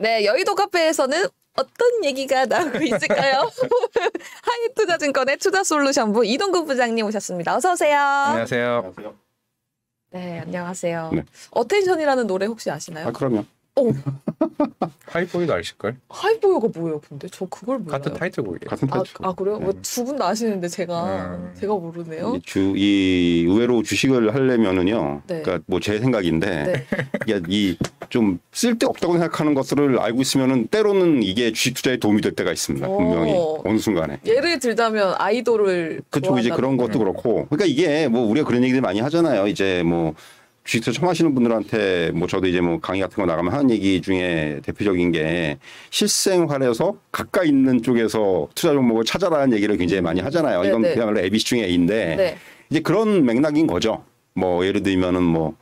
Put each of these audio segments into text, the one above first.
네, 여의도 카페에서는 어떤 얘기가 나오고 있을까요? 하이투자증권의 투자솔루션부 이동근 부장님 오셨습니다. 어서 오세요. 안녕하세요. 네, 안녕하세요. 네. 어텐션이라는 노래 혹시 아시나요? 아, 그럼요. 하이보이도 아실걸? 하이보이가 뭐예요, 근데? 저 그걸 몰라요. 같은 타이틀곡이에요. 같은 타이틀. 그래요? 두 분 다 아시는데 제가 모르네요. 이 의외로 주식을 하려면은요. 네. 그러니까 뭐 제 생각인데 네. 이게 이 좀 쓸데없다고 생각하는 것들을 알고 있으면은 때로는 이게 주식 투자에 도움이 될 때가 있습니다. 분명히 어느 순간에. 예를 들자면 아이돌을 그쪽 이제 그런 것도 그렇고. 그러니까 이게 뭐 우리가 그런 얘기들 많이 하잖아요. 이제 뭐 주식 투자 처음 하시는 분들한테 뭐 저도 이제 뭐 강의 같은 거 나가면 하는 얘기 중에 대표적인 게 실생활에서 가까이 있는 쪽에서 투자 종목을 찾아라는 얘기를 굉장히 많이 하잖아요. 이건 네네. 그야말로 ABC 중에 A인데 네. 이제 그런 맥락인 거죠. 뭐 예를 들면은 뭐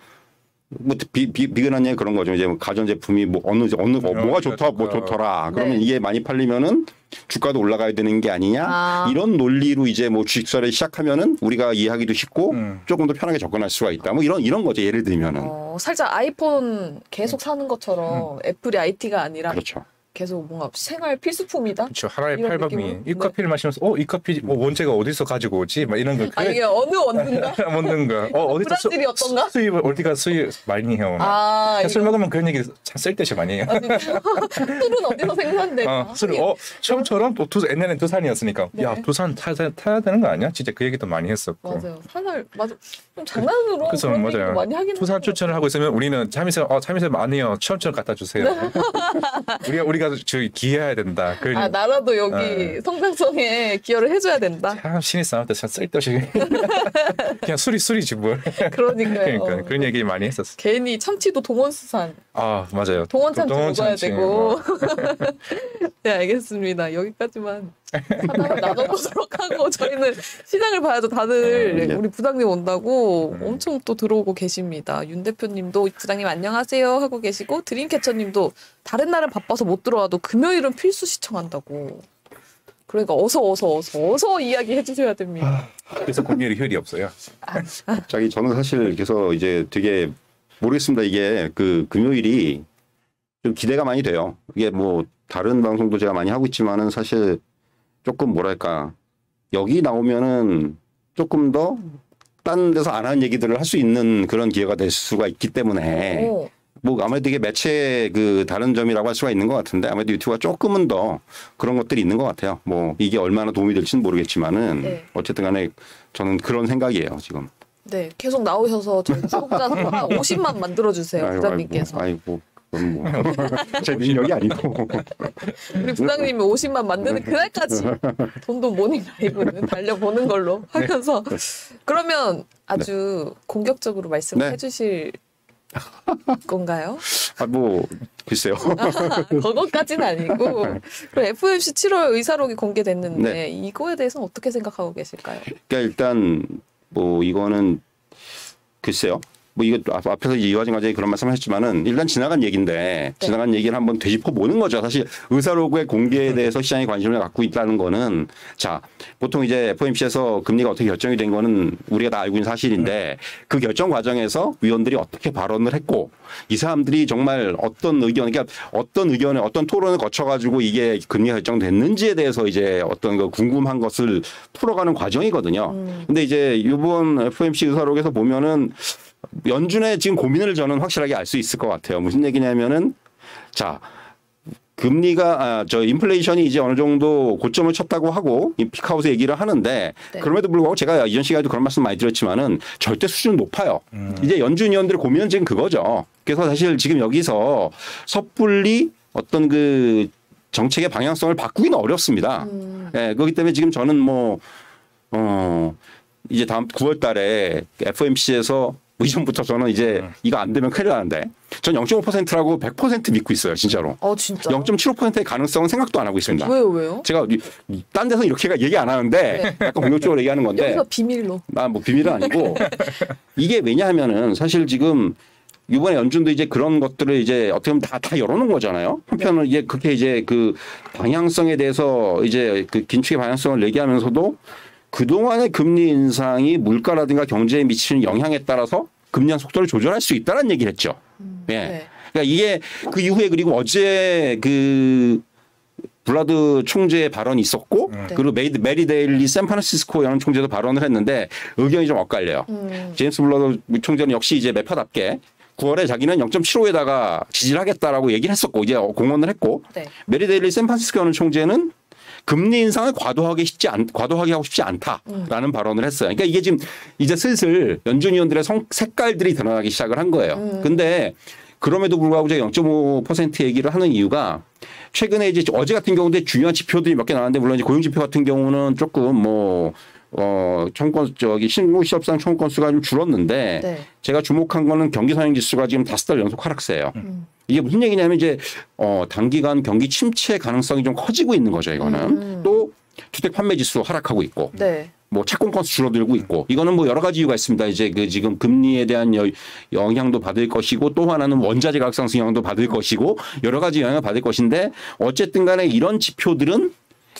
비근한 얘기 그런 거죠. 이제 뭐 가전제품이 뭐 뭐가 좋다 뭐 좋더라. 그러면 네. 이게 많이 팔리면은 주가도 올라가야 되는 게 아니냐. 이런 논리로 이제 뭐 주식 투자를 시작하면은 우리가 이해하기도 쉽고 조금 더 편하게 접근할 수가 있다. 뭐 이런 거죠. 예를 들면은. 살짝 아이폰 계속 사는 것처럼 애플이 IT가 아니라 그렇죠. 계속 뭔가 생활 필수품이다. 그렇죠. 하나의 이런 팔방미. 느낌으로? 이 커피를 마시면서 이 커피 원재가 어디서 가지고 오지? 막 이런 거. 이게 어느 원두인가? 먹는 거. 어디서 브라질이 어떤가? 수입 어디가 수입 많이 해요. 술 먹으면 그런 얘기 참 쓸데없이 많이 해요. 술은 어디서 생산되나? 술을 처음처럼 또 옛날엔 두산이었으니까 네. 야 두산 타야 되는 거 아니야? 진짜 그 얘기도 많이 했었고. 맞아요. 산을 좀 장난으로 그래서 그런 맞아요. 얘기도 많이 하긴 두산 추천을 하고 있으면 우리는 참이슬 많이요. 처음처럼 갖다 주세요. 우리가 저기 기여해야 된다. 나라도 여기 성장성에 기여를 해줘야 된다. 참 신입 사람한테 참 쓸데없이 그냥 술이지 뭘. 그러니까요. 그러니까 그런 얘기 많이 했었어. 괜히 참치도 동원수산. 맞아요. 동원 참치 먹어야 참치. 되고. 네, 알겠습니다. 여기까지만 하나 나눠보도록 하고 저희는 시장을 봐야죠. 다들 우리 부장님 온다고 엄청 또 들어오고 계십니다. 윤 대표님도 부장님 안녕하세요 하고 계시고 드림캐쳐님도 다른 날은 바빠서 못 들어와도 금요일은 필수 시청한다고. 그러니까 어서 이야기해 주셔야 됩니다. 그래서 금요일이 효율이 없어요. 갑자기 저는 사실 그래서 이제 되게 모르겠습니다. 이게 그 금요일이 좀 기대가 많이 돼요. 이게 뭐 다른 방송도 제가 많이 하고 있지만은 사실 조금 뭐랄까 여기 나오면은 조금 더 딴 데서 안 하는 얘기들을 할 수 있는 그런 기회가 될 수가 있기 때문에 뭐 아무래도 이게 매체 그 다른 점이라고 할 수가 있는 것 같은데 아무래도 유튜브가 조금은 더 그런 것들이 있는 것 같아요. 뭐 이게 얼마나 도움이 될지는 모르겠지만은 어쨌든 간에 저는 그런 생각이에요 지금. 네, 계속 나오셔서 저희 구독자 수 50만 만들어주세요. 부장님께서. 아이고. 제 능력이 아니고 우리 부장님이 50만 만드는 그날까지 돈도 모닝 라이브는 달려보는 걸로 하면서 그러면 아주 공격적으로 말씀을 해주실 건가요? 뭐 글쎄요. 그것까지는 아니고 그리고 FOMC 7월 의사록이 공개됐는데 이거에 대해서는 어떻게 생각하고 계실까요? 그러니까 일단 뭐 이거는 글쎄요. 뭐 이거 앞에서 이화진 과장이 그런 말씀하셨지만은 일단 지나간 얘기인데 지나간 얘기를 한번 되짚어 보는 거죠. 사실 의사록의 공개에 대해서 시장이 관심을 갖고 있다는 거는 자 보통 이제 FOMC에서 금리가 어떻게 결정이 된 거는 우리가 다 알고 있는 사실인데 그 결정 과정에서 위원들이 어떻게 발언을 했고 이 사람들이 정말 어떤 의견 그러니까 어떤 토론을 거쳐가지고 이게 금리가 결정됐는지에 대해서 이제 어떤 그 궁금한 것을 풀어가는 과정이거든요. 근데 이제 이번 FOMC 의사록에서 보면은 연준의 지금 고민을 저는 확실하게 알 수 있을 것 같아요. 무슨 얘기냐면은 자 금리가 인플레이션이 이제 어느 정도 고점을 쳤다고 하고 이 피크아웃의 얘기를 하는데 그럼에도 불구하고 제가 이전 시간에도 그런 말씀 많이 드렸지만은 절대 수준은 높아요. 이제 연준 위원들의 고민은 지금 그거죠. 그래서 사실 지금 여기서 섣불리 어떤 그 정책의 방향성을 바꾸기는 어렵습니다. 그렇기 때문에 지금 저는 이제 다음 9월 달에 FOMC에서 이전부터 저는 이제 이거 안 되면 큰일 나는데 전 0.5%라고 100% 믿고 있어요. 진짜로. 진짜? 0.75%의 가능성은 생각도 안 하고 있습니다. 왜요? 제가 딴 데서 이렇게 얘기 안 하는데 약간 공격적으로 얘기하는 건데 여기서 비밀로. 뭐 비밀은 아니고 이게 왜냐하면은 사실 지금 이번에 연준도 이제 그런 것들을 이제 어떻게 보면 다 열어놓은 거잖아요. 한편은 이제 그렇게 이제 그 방향성에 대해서 이제 그 긴축의 방향성을 얘기하면서도 그동안의 금리 인상이 물가라든가 경제에 미치는 영향에 따라서 금리 인상 속도를 조절할 수 있다는 얘기를 했죠. 그러니까 그러니까 이게 그 이후에 그리고 어제 그 블라드 총재의 발언이 있었고 그리고 메리 데일리 샌프란시스코 연 총재도 발언을 했는데 의견이 좀 엇갈려요. 제임스 블라드 총재는 역시 이제 매파답게 9월에 자기는 0.75에다가 지지를 하겠다라고 얘기를 했었고 이제 공언을 했고 네. 메리 데일리 샌프란시스코 연 총재는 금리 인상을 과도하게 하고 싶지 않다라는 발언을 했어요. 그러니까 이게 지금 이제 슬슬 연준 위원들의 색깔들이 드러나기 시작을 한 거예요. 근데 그럼에도 불구하고 제가 0.5% 얘기를 하는 이유가 최근에 이제 어제 같은 경우도 중요한 지표들이 몇 개 나왔는데 물론 이제 고용 지표 같은 경우는 조금 뭐 신고 실업상 청구 건수가 좀 줄었는데 네. 제가 주목한 거는 경기 선행 지수가 지금 5달 연속 하락세예요. 이게 무슨 얘기냐면 이제 단기간 경기 침체 가능성이 좀 커지고 있는 거죠. 이거는 또 주택 판매 지수 하락하고 있고. 네. 뭐 채권 건수 줄어들고 있고 이거는 뭐 여러 가지 이유가 있습니다. 이제 그 지금 금리에 대한 영향도 받을 것이고 또 하나는 원자재 가격 상승 영향도 받을 것이고 여러 가지 영향을 받을 것인데 어쨌든 간에 이런 지표들은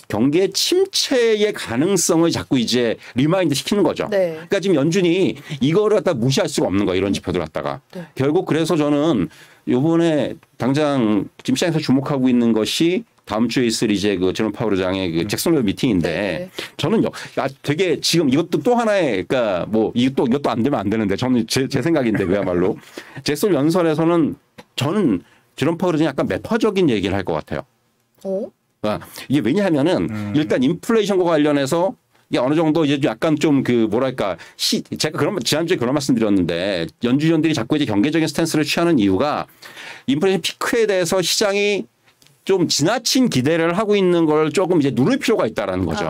경기의 침체의 가능성을 자꾸 이제 리마인드 시키는 거죠. 네. 그러니까 지금 연준이 이거를 갖다 무시할 수가 없는 거예요. 이런 지표들 갖다가. 네. 결국 그래서 저는 요번에 당장 지금 시장에서 주목하고 있는 것이 다음 주에 있을 이제 그 제롬 파월 의장의 그 잭슨홀 미팅인데 네. 저는 되게 지금 이것도 또 하나의 그러니까 뭐 이것도 안 되면 안 되는데 저는 제 생각인데 그야말로 잭슨 연설에서는 저는 제롬 파월 의장이 약간 매파적인 얘기를 할 것 같아요. 이게 왜냐하면은 일단 인플레이션과 관련해서 이게 어느 정도 이제 약간 좀 그 뭐랄까 제가 지난주에 그런 말씀 드렸는데 연준위원들이 자꾸 이제 경계적인 스탠스를 취하는 이유가 인플레이션 피크에 대해서 시장이 좀 지나친 기대를 하고 있는 걸 조금 이제 누를 필요가 있다라는 거죠.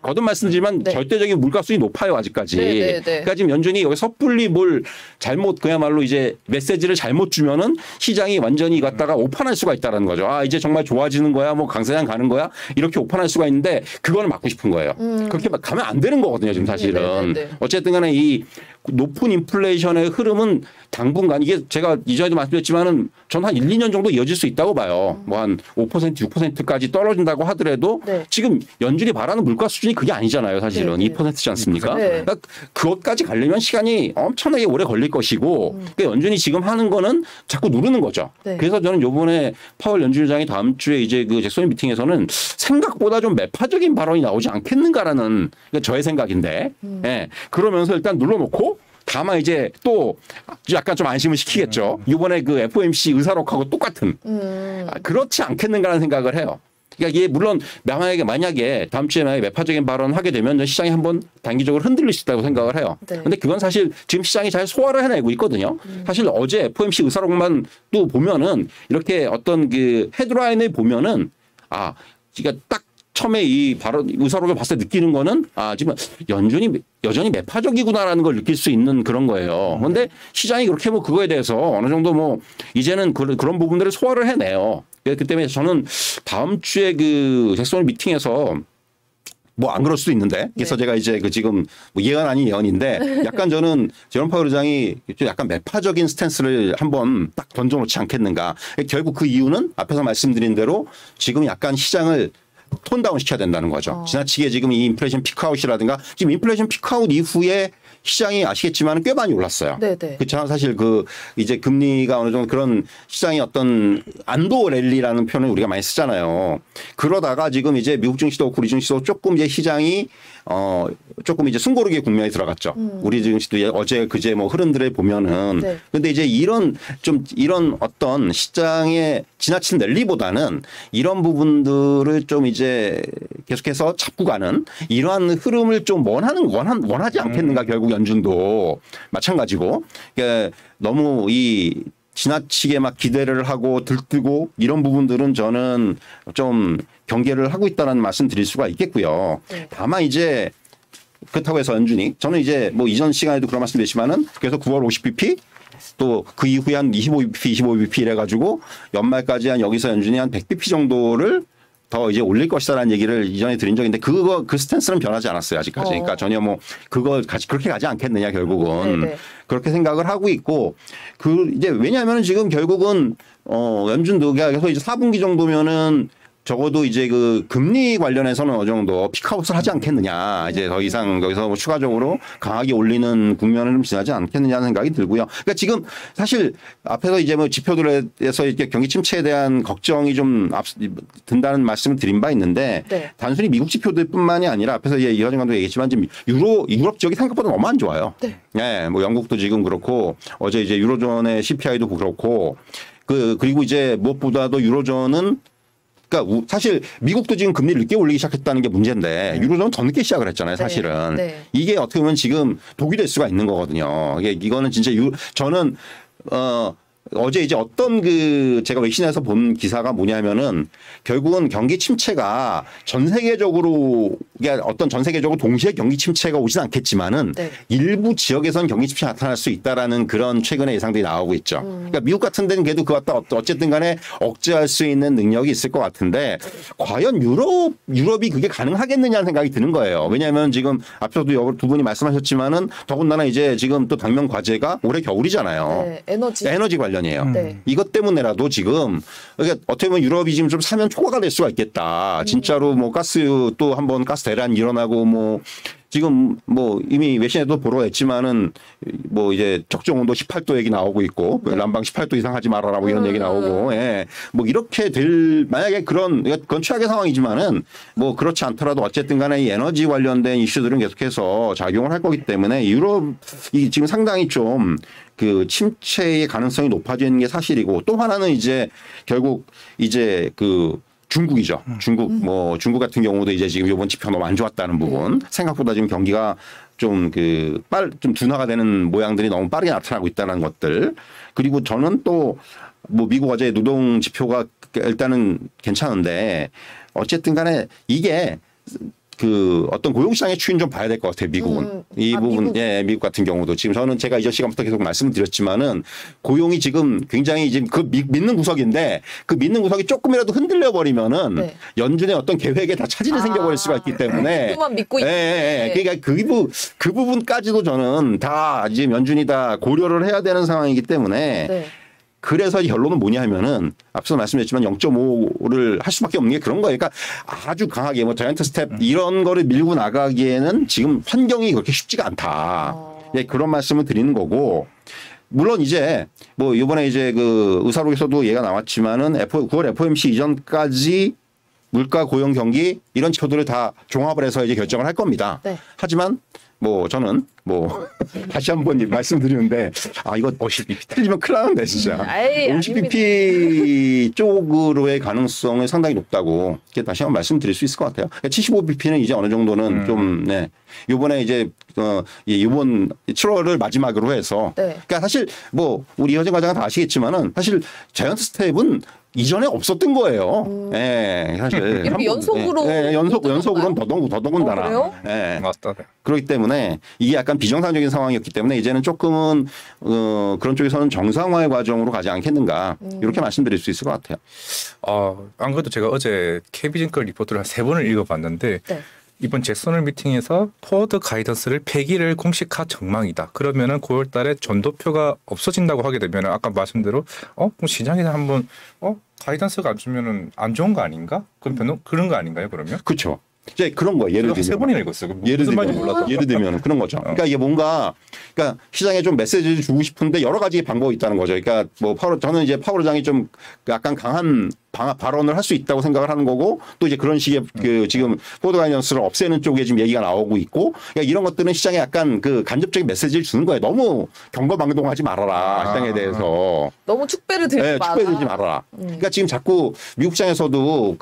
거듭 말씀드리지만 네. 절대적인 물가 수준이 높아요 아직까지. 네. 그러니까 지금 연준이 여기 섣불리 뭘 잘못 그야말로 이제 메시지를 잘못 주면은 시장이 완전히 갖다가 오판할 수가 있다라는 거죠. 아 이제 정말 좋아지는 거야, 뭐 강세장 가는 거야 이렇게 오판할 수가 있는데 그거는 막고 싶은 거예요. 그렇게 가면 안 되는 거거든요 지금 사실은. 네. 어쨌든간에 이 높은 인플레이션의 흐름은 당분간 이게 제가 이전에도 말씀드렸지만은 전 한 1, 2년 정도 이어질 수 있다고 봐요. 뭐 한 5%, 6%까지 떨어진다고 하더라도 네. 지금 연준이 바라는 물가 수준이 그게 아니잖아요. 사실은 네. 2%지 않습니까? 네. 그러니까 그것까지 가려면 시간이 엄청나게 오래 걸릴 것이고 그러니까 연준이 지금 하는 거는 자꾸 누르는 거죠. 네. 그래서 저는 이번에 파월 연준의장이 다음 주에 이제 그 잭슨 미팅에서는 생각보다 좀 매파적인 발언이 나오지 않겠는가라는 저의 생각인데 예. 그러면서 일단 눌러놓고 다만 이제 또 약간 좀 안심을 시키겠죠. 이번에 그 FOMC 의사록하고 똑같은 그렇지 않겠는가라는 생각을 해요. 그러니까 이게 물론 만약에 다음 주에 매파적인 발언을 하게 되면 시장이 한번 단기적으로 흔들릴 수 있다고 생각을 해요. 그런데 그건 사실 지금 시장이 잘 소화를 해내고 있거든요. 사실 어제 FOMC 의사록만 또 보면은 이렇게 어떤 그 헤드라인을 보면은 그러니까 딱 처음에 이 발언 의사록을 봤을 때 느끼는 거는 지금 연준이 여전히 매파적이구나라는 걸 느낄 수 있는 그런 거예요. 그런데 시장이 그렇게 뭐 그거에 대해서 어느 정도 뭐 이제는 그런 부분들을 소화를 해내요. 그렇기 때문에 저는 다음 주에 그 잭슨 미팅에서 뭐 안 그럴 수도 있는데 그래서 제가 이제 그 지금 뭐 예언 아닌 예언인데 약간 저는 제롬 파월 의장이 좀 약간 매파적인 스탠스를 한번 딱 던져놓지 않겠는가. 결국 그 이유는 앞에서 말씀드린 대로 지금 약간 시장을 톤다운 시켜야 된다는 거죠. 지나치게 지금 이 인플레이션 피크아웃이라든가 지금 인플레이션 피크아웃 이후에 시장이 아시겠지만 꽤 많이 올랐어요. 네네. 그렇죠. 사실 그 이제 금리가 어느 정도 그런 시장의 어떤 안도 랠리라는 표현을 우리가 많이 쓰잖아요. 그러다가 지금 이제 미국 증시도 그렇고 우리 증시도 조금 이제 시장이 조금 이제 숨고르기의 국면에 들어갔죠. 우리 증시도 어제 그제 뭐 흐름들을 보면은 네. 근데 이제 이런 어떤 시장의 지나친 랠리보다는 이런 부분들을 좀 이제 계속해서 잡고 가는 이러한 흐름을 좀 원하지 않겠는가 결국 연준도 마찬가지고 그러니까 너무 이 지나치게 막 기대를 하고 들뜨고 이런 부분들은 저는 좀 경계를 하고 있다는 말씀 드릴 수가 있겠고요. 네. 다만 이제 그렇다고 해서 연준이 저는 이제 뭐 이전 시간에도 그런 말씀 드렸지만은 그래서 9월 50bp 또 그 이후에 한 25bp 이래가지고 연말까지 한 여기서 연준이 한 100bp 정도를 더 이제 올릴 것이다라는 얘기를 이전에 드린 적인데 그 스탠스는 변하지 않았어요 아직까지. 그러니까 전혀 뭐 그렇게 가지 않겠느냐 결국은 네네. 그렇게 생각을 하고 있고 이제 왜냐하면 지금 결국은 연준도 그래서 이제 4분기 정도면은 적어도 이제 그 금리 관련해서는 어느 정도 피크아웃을 하지 않겠느냐. 이제 더 이상 여기서 뭐 추가적으로 강하게 올리는 국면을 좀 지나지 않겠느냐는 생각이 들고요. 그러니까 지금 사실 앞에서 이제 뭐 지표들에서 이렇게 경기 침체에 대한 걱정이 좀 든다는 말씀을 드린 바 있는데 네. 단순히 미국 지표들뿐만이 아니라 앞에서 이화정 감독이 얘기했지만 지금 유럽 지역이 생각보다 너무 안 좋아요. 네. 네, 뭐 영국도 지금 그렇고 어제 이제 유로존의 CPI도 그렇고 그리고 이제 무엇보다도 유로존은 그러니까 사실 미국도 지금 금리를 늦게 올리기 시작했다는 게 문제인데 유로존은 더 늦게 시작을 했잖아요, 사실은. 네. 이게 어떻게 보면 지금 독이 될 수가 있는 거거든요. 이거는 진짜 저는 어제 이제 어떤 제가 외신에서 본 기사가 뭐냐면은 결국은 경기 침체가 전 세계적으로 동시에 경기 침체가 오진 않겠지만은 네. 일부 지역에선 경기 침체가 나타날 수 있다라는 그런 최근의 예상들이 나오고 있죠. 그러니까 미국 같은 데는 그래도 그거 갖다 어쨌든 간에 억제할 수 있는 능력이 있을 것 같은데 과연 유럽이 그게 가능하겠느냐는 생각이 드는 거예요. 왜냐하면 지금 앞서도 두 분이 말씀하셨지만은 더군다나 이제 지금 또 당면 과제가 올해 겨울이잖아요. 네. 에너지 관련이에요. 네. 이것 때문에라도 지금 그러니까 어떻게 보면 유럽이 지금 좀 사면 초과가 될 수가 있겠다. 진짜로 뭐 또 한번 가스 대란 일어나고 뭐 지금 뭐 이미 외신에도 보러 했지만은 뭐 이제 적정 온도 18도 얘기 나오고 있고 난방 18도 이상 하지 말아라 뭐 이런 얘기 나오고 예. 뭐 이렇게 만약에 그건 최악의 상황이지만은 뭐 그렇지 않더라도 어쨌든 간에 이 에너지 관련된 이슈들은 계속해서 작용을 할 거기 때문에 유럽이 지금 상당히 좀 그 침체의 가능성이 높아지는 게 사실이고 또 하나는 이제 결국 이제 중국이죠. 중국 같은 경우도 이제 지금 이번 지표 너무 안 좋았다는 부분. 생각보다 지금 경기가 좀 둔화가 되는 모양들이 너무 빠르게 나타나고 있다는 것들. 그리고 저는 또 뭐 미국 어제 노동 지표가 일단은 괜찮은데 어쨌든 간에 이게 어떤 고용시장의 추이는 좀 봐야 될 것 같아요, 미국은. 미국 같은 경우도. 지금 저는 제가 이전 시간부터 계속 말씀을 드렸지만은 고용이 지금 굉장히 지금 믿는 구석인데 그 믿는 구석이 조금이라도 흔들려 버리면은 네. 연준의 어떤 계획에 다 차질이 생겨버릴 수가 있기 때문에. 그만 믿고 있는. 그러니까 그 부분까지도 저는 다 지금 연준이 다 고려를 해야 되는 상황이기 때문에. 네. 그래서 결론은 뭐냐 하면은 앞서 말씀드렸지만 0.5를 할 수밖에 없는 게 그런 거예요. 그러니까 아주 강하게 뭐 자이언트 스텝 이런 거를 밀고 나가기에는 지금 환경이 그렇게 쉽지가 않다. 예, 그런 말씀을 드리는 거고. 물론 이제 뭐 이번에 이제 의사록에서도 얘가 나왔지만은 9월 FOMC 이전까지 물가 고용 경기 이런 지표들을 다 종합을 해서 이제 결정을 할 겁니다. 네. 하지만 뭐 저는 다시 한번 말씀드리는데 이거 50bp 틀리면 큰일 나는데 진짜 50bp 쪽으로의 가능성이 상당히 높다고 이렇게 다시 한번 말씀드릴 수 있을 것 같아요. 75bp는 이제 어느 정도는 좀 이번에 이제 이번 7월을 마지막으로 해서 그러니까 사실 뭐 우리 여정 과장은 다 아시겠지만은 사실 자이언트 스텝은 이전에 없었던 거예요. 예, 사실 이렇게 연속으로 연속으로는 더더군다나. 예. 맞다. 그렇기 때문에 이게 약간 비정상적인 상황이었기 때문에 이제는 조금은 그런 쪽에서는 정상화의 과정으로 가지 않겠는가 이렇게 말씀드릴 수 있을 것 같아요. 안 그래도 제가 어제 케비진걸 리포트를 한 3번을 읽어봤는데 이번 잭소널 미팅에서 포워드 가이던스를 폐기를 공식화 전망이다. 그러면은 9월 달에 전도표가 없어진다고 하게 되면 아까 말씀대로 그럼 시장에서 한번 가이던스가 안 주면은 안 좋은 거 아닌가? 그런 거 아닌가요, 그러면? 그렇죠. 이제 그런 거예요. 예를 들면 3번이나 읽었어요. 무슨 말인지 몰라서. 예를 들면 그런 거죠. 그러니까 이게 뭔가 시장에 좀 메시지를 주고 싶은데 여러 가지 방법이 있다는 거죠. 그러니까 뭐 저는 이제 파월 의장이 좀 약간 강한 발언을 할 수 있다고 생각을 하는 거고 또 이제 그런 식의 지금 포워드 가이던스를 없애는 쪽에 지금 얘기가 나오고 있고 그러니까 이런 것들은 시장에 약간 간접적인 메시지를 주는 거예요. 너무 경거망동하지 말아라 시장에 대해서. 너무 축배를 들지 말아라. 그러니까 지금 자꾸 미국 시장에서도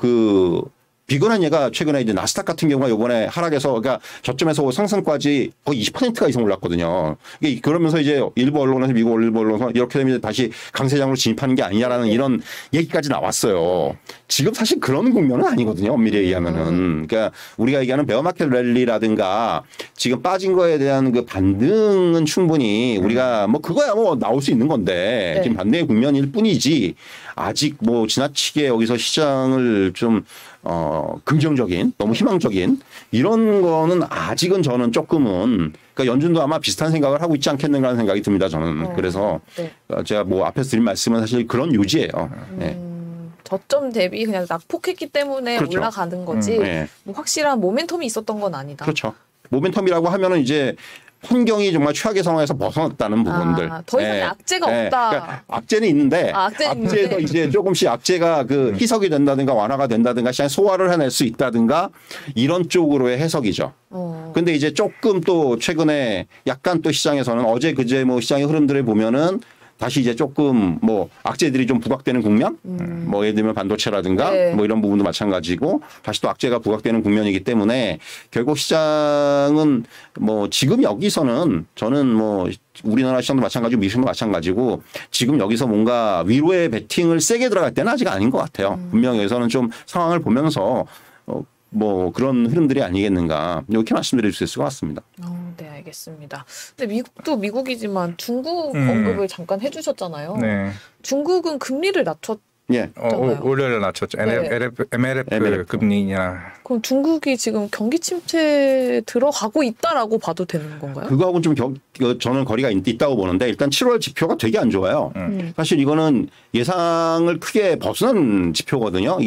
비건한 얘가 최근에 이제 나스닥 같은 경우가 이번에 하락해서 그러니까 저점에서 상승까지 거의 20%가 이상 올랐거든요. 이게 그러면서 이제 일부 언론에서 미국 일부 언론에서 이렇게 되면 다시 강세장으로 진입하는 게 아니냐라는 이런 얘기까지 나왔어요. 지금 사실 그런 국면은 아니거든요. 엄밀히 얘기하면은. 그러니까 우리가 얘기하는 베어마켓 랠리라든가 지금 빠진 거에 대한 반등은 충분히 우리가 뭐 그거야 뭐 나올 수 있는 건데 지금 반대의 국면일 뿐이지 아직 뭐 지나치게 여기서 시장을 좀 긍정적인 너무 희망적인 이런 거는 아직은 저는 조금은 그러니까 연준도 아마 비슷한 생각을 하고 있지 않겠는가 하는 생각이 듭니다. 저는 그래서 제가 뭐 앞에서 드린 말씀은 사실 그런 요지예요. 저점 대비 그냥 낙폭했기 때문에 그렇죠. 올라가는 거지 네. 뭐 확실한 모멘텀이 있었던 건 아니다. 그렇죠. 모멘텀이라고 하면은 이제 환경이 정말 최악의 상황에서 벗어났다는 부분들. 더 이상 악재가 없다. 그러니까 악재는 있는데 악재도 이제 조금씩 악재가 그 희석이 된다든가 완화가 된다든가 시장에 소화를 해낼 수 있다든가 이런 쪽으로의 해석이죠. 근데 이제 조금 또 최근에 약간 또 시장에서는 어제 그제 뭐 시장의 흐름들을 보면은 다시 이제 조금 뭐 악재들이 좀 부각되는 국면, 뭐 예를 들면 반도체라든가 네. 뭐 이런 부분도 마찬가지고 다시 또 악재가 부각되는 국면이기 때문에 결국 시장은 뭐 지금 여기서는 저는 뭐 우리나라 시장도 마찬가지고 미국도 마찬가지고 지금 여기서 뭔가 위로의 베팅을 세게 들어갈 때는 아직 아닌 것 같아요. 분명히 여기서는 좀 상황을 보면서 뭐 그런 흐름들이 아니겠는가 이렇게 말씀드릴 수 있을 것 같습니다. 네, 알겠습니다. 근데 미국도 미국이지만 중국 언급을 잠깐 해주셨잖아요. 네. 중국은 금리를 낮췄. 예. 올해를 낮췄죠. 네. MLF 금리냐. 그럼 중국이 지금 경기 침체 들어가고 있다라고 봐도 되는 건가요? 그거하고는 좀 저는 거리가 있다고 보는데 일단 7월 지표가 되게 안 좋아요. 사실 이거는 예상을 크게 벗어난 지표거든요.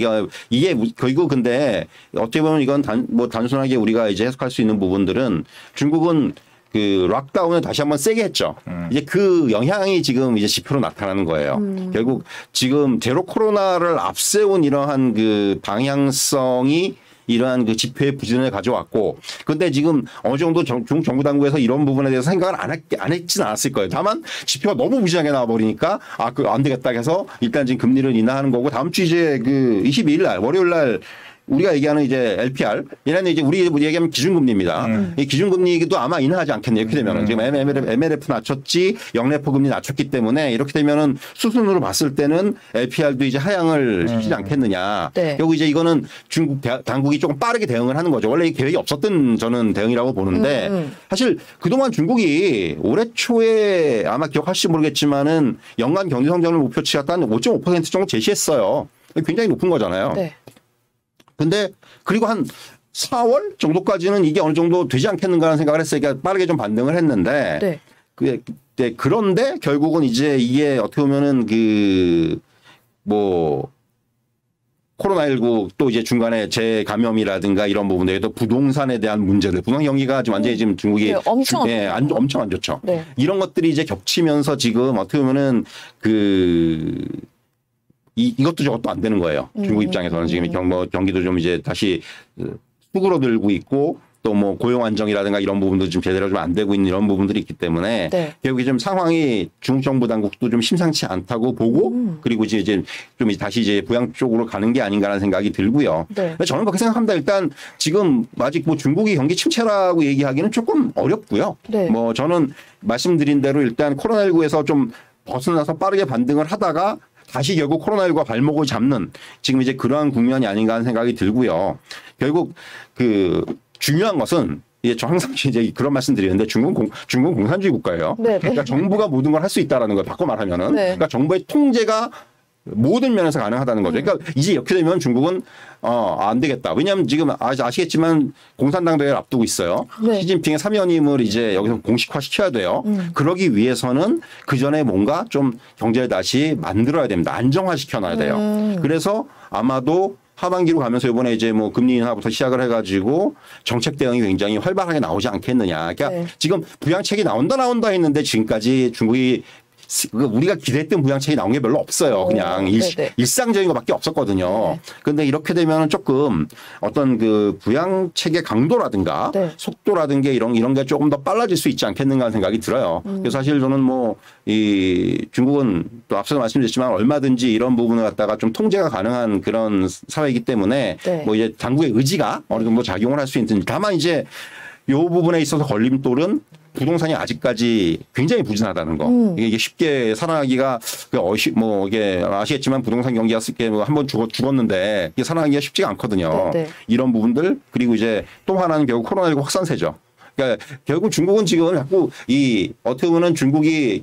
이게 결국 근데 어떻게 보면 이건 단순하게 우리가 이제 해석할 수 있는 부분들은 중국은 그 락다운을 다시 한번 세게 했죠. 이제 그 영향이 지금 이제 지표로 나타나는 거예요. 결국 지금 제로 코로나를 앞세운 이러한 그 방향성이 이러한 그 지표의 부진을 가져왔고, 근데 지금 어느 정도 중국 정부 당국에서 이런 부분에 대해서 생각을 안 했진 않았을 거예요. 다만 지표가 너무 무지하게 나와버리니까 그 안 되겠다 해서 일단 지금 금리를 인하하는 거고, 다음 주 이제 그 22일 날 월요일 날 우리가 얘기하는 이제 LPR, 얘네는 이제 우리 얘기하면 기준금리입니다. 이 기준금리도 아마 인하하지 않겠네요. 이렇게 되면은 지금 MLF 낮췄지, 영래포 금리 낮췄기 때문에 이렇게 되면은 수순으로 봤을 때는 LPR도 이제 하향을 시키지 않겠느냐. 네. 결국 이제 이거는 중국 당국이 조금 빠르게 대응을 하는 거죠. 원래 이 계획이 없었던 저는 대응이라고 보는데 사실 그동안 중국이 올해 초에 아마 기억하실지 모르겠지만은 연간 경제 성장률 목표치가 한 5.5% 정도 제시했어요. 굉장히 높은 거잖아요. 네. 근데 그리고 한 4월 정도까지는 이게 어느 정도 되지 않겠는가라는 생각을 했으니까 빠르게 좀 반등을 했는데 네. 그런데 결국은 이제 이게 어떻게 보면은 그 뭐 코로나19 또 이제 중간에 재감염이라든가 이런 부분들에도 부동산에 대한 문제들, 부동산 경기가 지금 완전히 지금 중국이 네, 엄청 엄청 안 좋죠. 네. 이런 것들이 이제 겹치면서 지금 어떻게 보면은 이것도 저것도 안 되는 거예요. 중국 입장에서는 지금 경기도 좀 이제 다시 수그러들고 있고 또 뭐 고용 안정이라든가 이런 부분도 좀 제대로 좀 안 되고 있는 이런 부분들이 있기 때문에 네. 결국에 좀 상황이 중국 정부 당국도 좀 심상치 않다고 보고 그리고 이제 좀 다시 이제 부양 쪽으로 가는 게 아닌가라는 생각이 들고요. 네. 저는 그렇게 생각합니다. 일단 지금 아직 뭐 중국이 경기 침체라고 얘기하기는 조금 어렵고요. 네. 뭐 저는 말씀드린 대로 일단 코로나19에서 좀 벗어나서 빠르게 반등을 하다가 다시 결국 코로나19가 발목을 잡는 지금 이제 그러한 국면이 아닌가 하는 생각이 들고요. 결국 그 중요한 것은 저 항상 이제 그런 말씀 드리는데 중국은 공산주의 국가예요. 네, 네. 그러니까 정부가 모든 걸 할 수 있다라는 걸 바꿔 말하면은 네. 그러니까 정부의 통제가 모든 면에서 가능하다는 거죠. 그러니까 이제 이렇게 되면 중국은 안 되겠다. 왜냐하면 지금 아시겠지만 공산당 대회를 앞두고 있어요. 네. 시진핑의 3연임을 이제 여기서 공식화 시켜야 돼요. 그러기 위해서는 그 전에 뭔가 좀 경제를 다시 만들어야 됩니다. 안정화시켜놔야 돼요. 그래서 아마도 하반기로 가면서 이번에 이제 뭐 금리 인하부터 시작을 해가지고 정책 대응이 굉장히 활발하게 나오지 않겠느냐. 그러니까 네. 지금 부양책이 나온다 했는데 지금까지 중국이 우리가 기대했던 부양책이 나온 게 별로 없어요. 그냥 일상적인 것밖에 없었거든요. 그런데 이렇게 되면 조금 어떤 그 부양책의 강도라든가 네. 속도라든가 이런 게 조금 더 빨라질 수 있지 않겠는가 하는 생각이 들어요. 그래서 사실 저는 뭐 이 중국은 또 앞서서 말씀드렸지만 얼마든지 이런 부분을 갖다가 좀 통제가 가능한 그런 사회이기 때문에 네. 뭐 이제 당국의 의지가 어느 정도 작용을 할 수 있는, 다만 이제 이 부분에 있어서 걸림돌은 부동산이 아직까지 굉장히 부진하다는 거. 이게 쉽게 살아나기가 뭐 이게 아시겠지만 부동산 경기가 한번 죽었는데 이게 살아나기가 쉽지가 않거든요. 네, 네. 이런 부분들, 그리고 이제 또 하나는 결국 코로나19 확산세죠. 그러니까 결국 중국은 지금 자꾸 어떻게 보면 중국이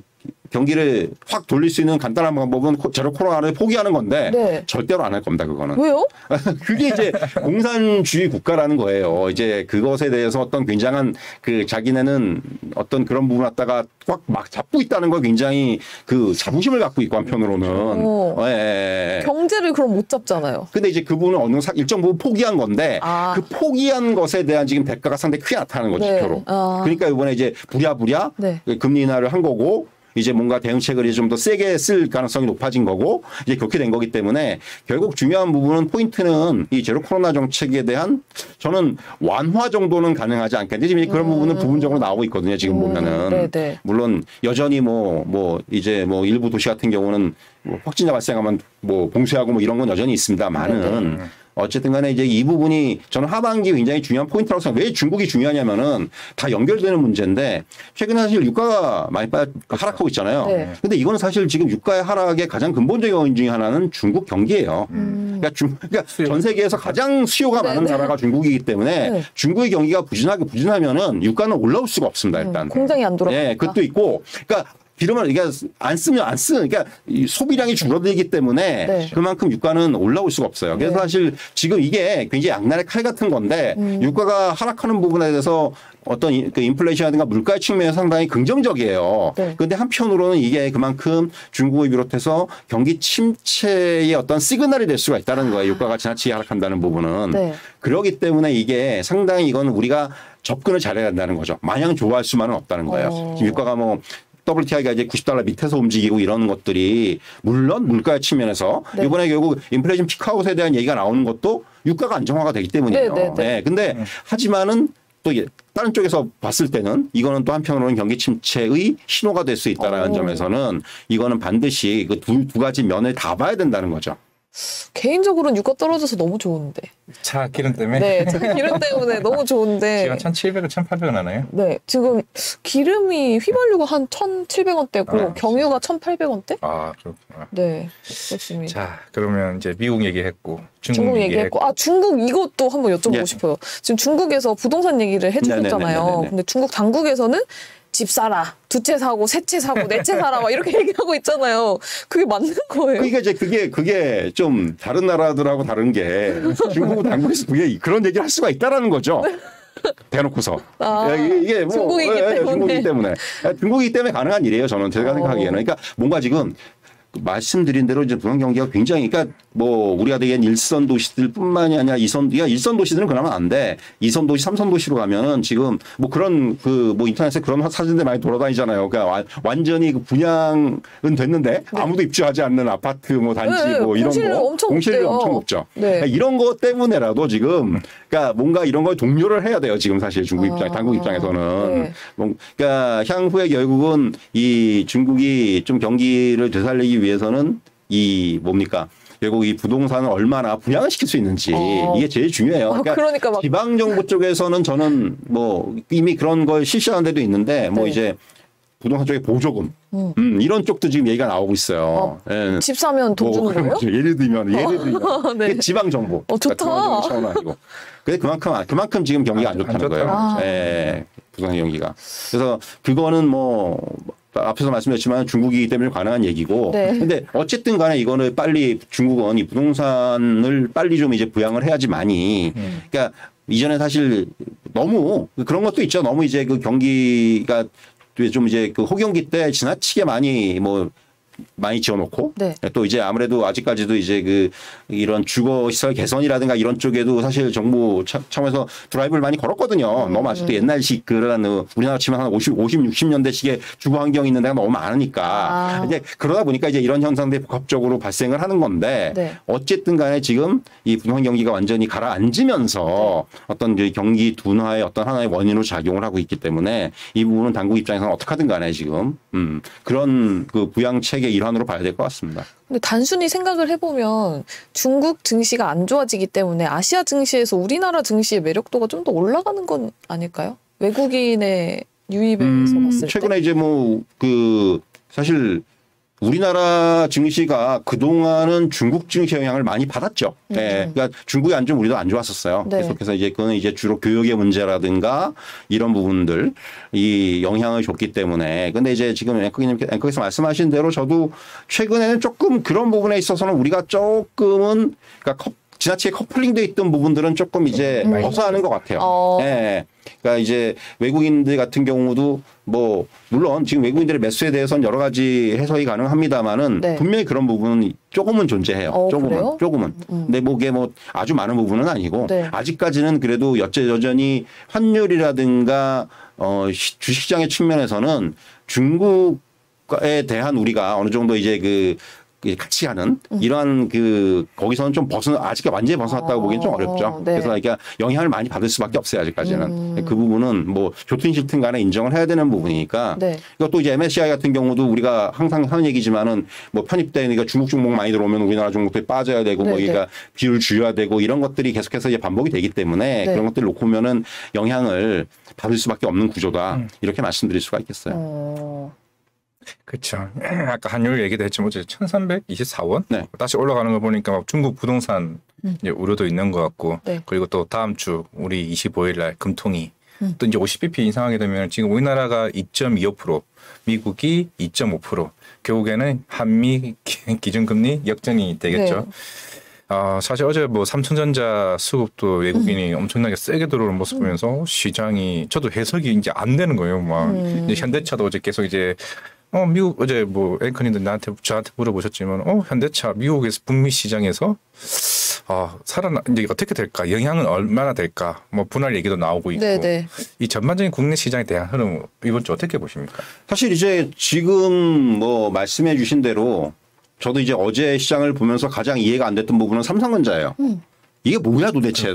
경기를 확 돌릴 수 있는 간단한 방법은 제로 코로나를 포기하는 건데 네. 절대로 안 할 겁니다. 그거는. 왜요? 그게 이제 공산주의 국가라는 거예요. 이제 그것에 대해서 어떤 굉장한 그 자기네는 어떤 그런 부분 갖다가 막 잡고 있다는 걸 굉장히 그 자부심을 갖고 있고 한편으로는. 예. 경제를 그럼 못 잡잖아요. 근데 이제 그분은 어느 일정 부분 포기한 건데 그 포기한 것에 대한 지금 대가가 상당히 크게 나타나는 거죠. 네. 지표로. 그러니까 이번에 이제 부랴부랴 네. 금리 인하를 한 거고 이제 뭔가 대응책을 좀 더 세게 쓸 가능성이 높아진 거고 이제 그렇게 된 거기 때문에 결국 중요한 부분은 포인트는 이 제로 코로나 정책에 대한 저는 완화 정도는 가능하지 않겠는데 지금 그런 부분은 부분적으로 나오고 있거든요. 지금 보면은 네네. 물론 여전히 뭐 이제 뭐 일부 도시 같은 경우는 뭐 확진자 발생하면 뭐 봉쇄하고 뭐 이런 건 여전히 있습니다만은 어쨌든 간에 이제 이 부분이 저는 하반기 굉장히 중요한 포인트라고 생각해요. 왜 중국이 중요하냐면은 다 연결되는 문제인데 최근에 사실 유가가 많이 하락하고 있잖아요. 네. 근데 이건 사실 지금 유가의 하락의 가장 근본적인 원인 중에 하나는 중국 경기예요. 그러니까 전 세계에서 가장 수요가 많은 나라가 중국이기 때문에 중국의 경기가 부진하면은 유가는 올라올 수가 없습니다. 일단. 공장이 안 돌아가니까. 네, 그것도 있고. 그러니까 기름을 이게 안 쓰면 안 쓰는 그러니까 이 소비량이 줄어들기 때문에 네. 그만큼 유가는 올라올 수가 없어요. 그래서 사실 지금 이게 굉장히 악랄의 칼 같은 건데 유가가 하락하는 부분에 대해서 어떤 그 인플레이션이라든가 물가의 측면에서 상당히 긍정적이에요. 그런데 한편으로는 이게 그만큼 중국을 비롯해서 경기 침체의 어떤 시그널이 될 수가 있다는 거예요. 유가가 지나치게 하락한다는 부분은. 그렇기 때문에 이게 상당히 이건 우리가 접근을 잘해야 한다는 거죠. 마냥 좋아할 수만은 없다는 거예요. 지금 유가가 뭐 WTI가 이제 $90 밑에서 움직이고 이런 것들이 물론 물가의 측면에서 이번에 결국 인플레이션 피크아웃에 대한 얘기가 나오는 것도 유가가 안정화가 되기 때문이에요. 네. 근데 하지만은 또 다른 쪽에서 봤을 때는 이거는 또 한편으로는 경기 침체의 신호가 될 수 있다는 점에서는 이거는 반드시 그 두 가지 면을 다 봐야 된다는 거죠. 개인적으로는 유가 떨어져서 너무 좋은데. 차 기름 때문에? 네, 기름 때문에 너무 좋은데. 지금 1,700원, 1,800원 하나요? 네, 지금 기름이 휘발유가 한 1,700원대고 경유가 1,800원대? 아, 그렇구나. 네, 그렇습니다. 자, 그러면 이제 미국 얘기했고 중국 얘기했고 중국 이것도 한번 여쭤보고 싶어요. 지금 중국에서 부동산 얘기를 해주셨잖아요. 근데 중국 당국에서는 집 사라, 두 채 사고, 세 채 사고, 네 채 사라, 막 이렇게 얘기하고 있잖아요. 그게 맞는 거예요? 그러니까 이제 그게 좀 다른 나라들하고 다른 게 중국 당국에서 그런 얘기를 할 수가 있다라는 거죠. 대놓고서. 이게 뭐 중국이기 때문에. 중국이기 때문에 가능한 일이에요. 저는 제가 생각하기에는. 그러니까 뭔가 지금 말씀드린 대로 이제 부산 경기가 굉장히 그러니까 뭐 우리가 되기엔 일선 도시들뿐만이 아니라 이선 도시들은 그러면 안 돼. 이선 도시, 삼선 도시로 가면은 지금 뭐 그런 그 뭐 인터넷에 그런 사진들 많이 돌아다니잖아요. 그러니까 완전히 그 분양은 됐는데 아무도 입주하지 않는 아파트 뭐 단지 뭐 이런 거 공실률이 엄청 높죠. 그러니까 이런 것 때문에라도 지금 그러니까 뭔가 이런 걸 독려를 해야 돼요. 지금 사실 중국 당국 입장에서는. 그러니까 향후에 결국은 이 중국이 좀 경기를 되살리기 위해서는 이 뭡니까? 결국 이 부동산을 얼마나 분양을 시킬 수 있는지 이게 제일 중요해요. 그러니까 지방 정부 쪽에서는 저는 뭐 이미 그런 걸 실시하는 데도 있는데 뭐 이제 부동산 쪽에 보조금 이런 쪽도 지금 얘기가 나오고 있어요. 집 사면 돈 주는 거예요? 예를 들면 네. 지방 정부. 좋다. 근데 그만큼 지금 경기가 안 좋다는 거예요. 네, 부동산 경기가. 그래서 그거는 뭐 앞에서 말씀드렸지만 중국이기 때문에 가능한 얘기고. 근데 어쨌든 간에 이거는 빨리 중국은 이 부동산을 빨리 좀 이제 부양을 해야지만이. 그러니까 이전에 사실 너무 그런 것도 있죠. 너무 이제 그 경기가 좀 이제 그 호경기 때 지나치게 많이 지어놓고 또 이제 아무래도 아직까지도 이제 그 이런 주거 시설 개선이라든가 이런 쪽에도 사실 정부 차원에서 드라이브를 많이 걸었거든요. 너무 아직도 옛날식 그런 우리나라 치면 한 50, 60년대식의 주거 환경이 있는 데가 너무 많으니까 이제 그러다 보니까 이제 이런 현상들이 복합적으로 발생을 하는 건데 어쨌든 간에 지금 이 부동산 경기가 완전히 가라앉으면서 어떤 경기 둔화의 어떤 하나의 원인으로 작용을 하고 있기 때문에 이 부분은 당국 입장에서는 어떻게든 간에 지금 그런 그 부양 체계 일환으로 봐야 될 것 같습니다. 근데 단순히 생각을 해보면 중국 증시가 안 좋아지기 때문에 아시아 증시에서 우리나라 증시의 매력도가 좀 더 올라가는 건 아닐까요? 외국인의 유입에서 봤을 때. 최근에 이제 뭐 그 사실 우리나라 증시가 그동안은 중국 증시 영향을 많이 받았죠. 예. 그러니까 중국이 안 좋으면 우리도 안 좋았었어요. 네. 계속해서 이제 그거는 이제 주로 교육의 문제라든가 이런 부분들 이 영향을 줬기 때문에. 근데 이제 지금 앵커께서 말씀하신 대로 저도 최근에는 조금 그런 부분에 있어서는 우리가 조금은 그러니까 지나치게 커플링돼 있던 부분들은 조금 이제 벗어나는 것 같아요. 예. 그러니까 이제 외국인들 같은 경우도 뭐 물론 지금 외국인들의 매수에 대해서는 여러 가지 해석이 가능합니다만은 네. 분명히 그런 부분은 조금은 존재해요. 그래요? 조금은. 근데 뭐 그게 뭐 아주 많은 부분은 아니고 네. 아직까지는 그래도 여전히 환율이라든가 주식시장의 측면에서는 중국에 대한 우리가 어느 정도 이제 그 같이 하는 이러한 거기서는 좀 아직 완전히 벗어났다고 보기엔 좀 어렵죠. 네. 그래서 그러니까 영향을 많이 받을 수밖에 없어요. 아직까지는. 그 부분은 뭐 좋든 싫든 간에 인정을 해야 되는 부분이니까. 네. 이것도 이제 MSCI 같은 경우도 우리가 항상 하는 얘기지만은 뭐 편입되니까 중국 종목 많이 들어오면 우리나라 종목들이 빠져야 되고 뭐 그러니까 비율 줄여야 되고 이런 것들이 계속해서 이제 반복이 되기 때문에 그런 것들을 놓고 보면은 영향을 받을 수밖에 없는 구조다. 이렇게 말씀드릴 수가 있겠어요. 그렇죠. 아까 환율 얘기도 했지만 어제 1,324원 네. 다시 올라가는 거 보니까 막 중국 부동산 이제 우려도 있는 것 같고 네. 그리고 또 다음 주 우리 25일 날 금통이 또 이제 50bp 인상하게 되면 지금 우리나라가 2.25% 미국이 2.5% 결국에는 한미 기준금리 역전이 되겠죠. 네. 사실 어제 뭐 삼성전자 수급도 외국인이 엄청나게 세게 들어오는 모습 보면서 시장이 저도 해석이 이제 안 되는 거예요. 막 이제 현대차도 어제 계속 이제 미국 어제 뭐 앵커님들 저한테 물어보셨지만 현대차 미국에서 북미 시장에서 이제 어떻게 될까 영향은 얼마나 될까 뭐 분할 얘기도 나오고 있고 네네. 이 전반적인 국내 시장에 대한 흐름 이번 주 어떻게 보십니까? 사실 이제 지금 뭐 말씀해 주신 대로 저도 이제 어제 시장을 보면서 가장 이해가 안 됐던 부분은 삼성전자예요. 이게 뭐야 도대체.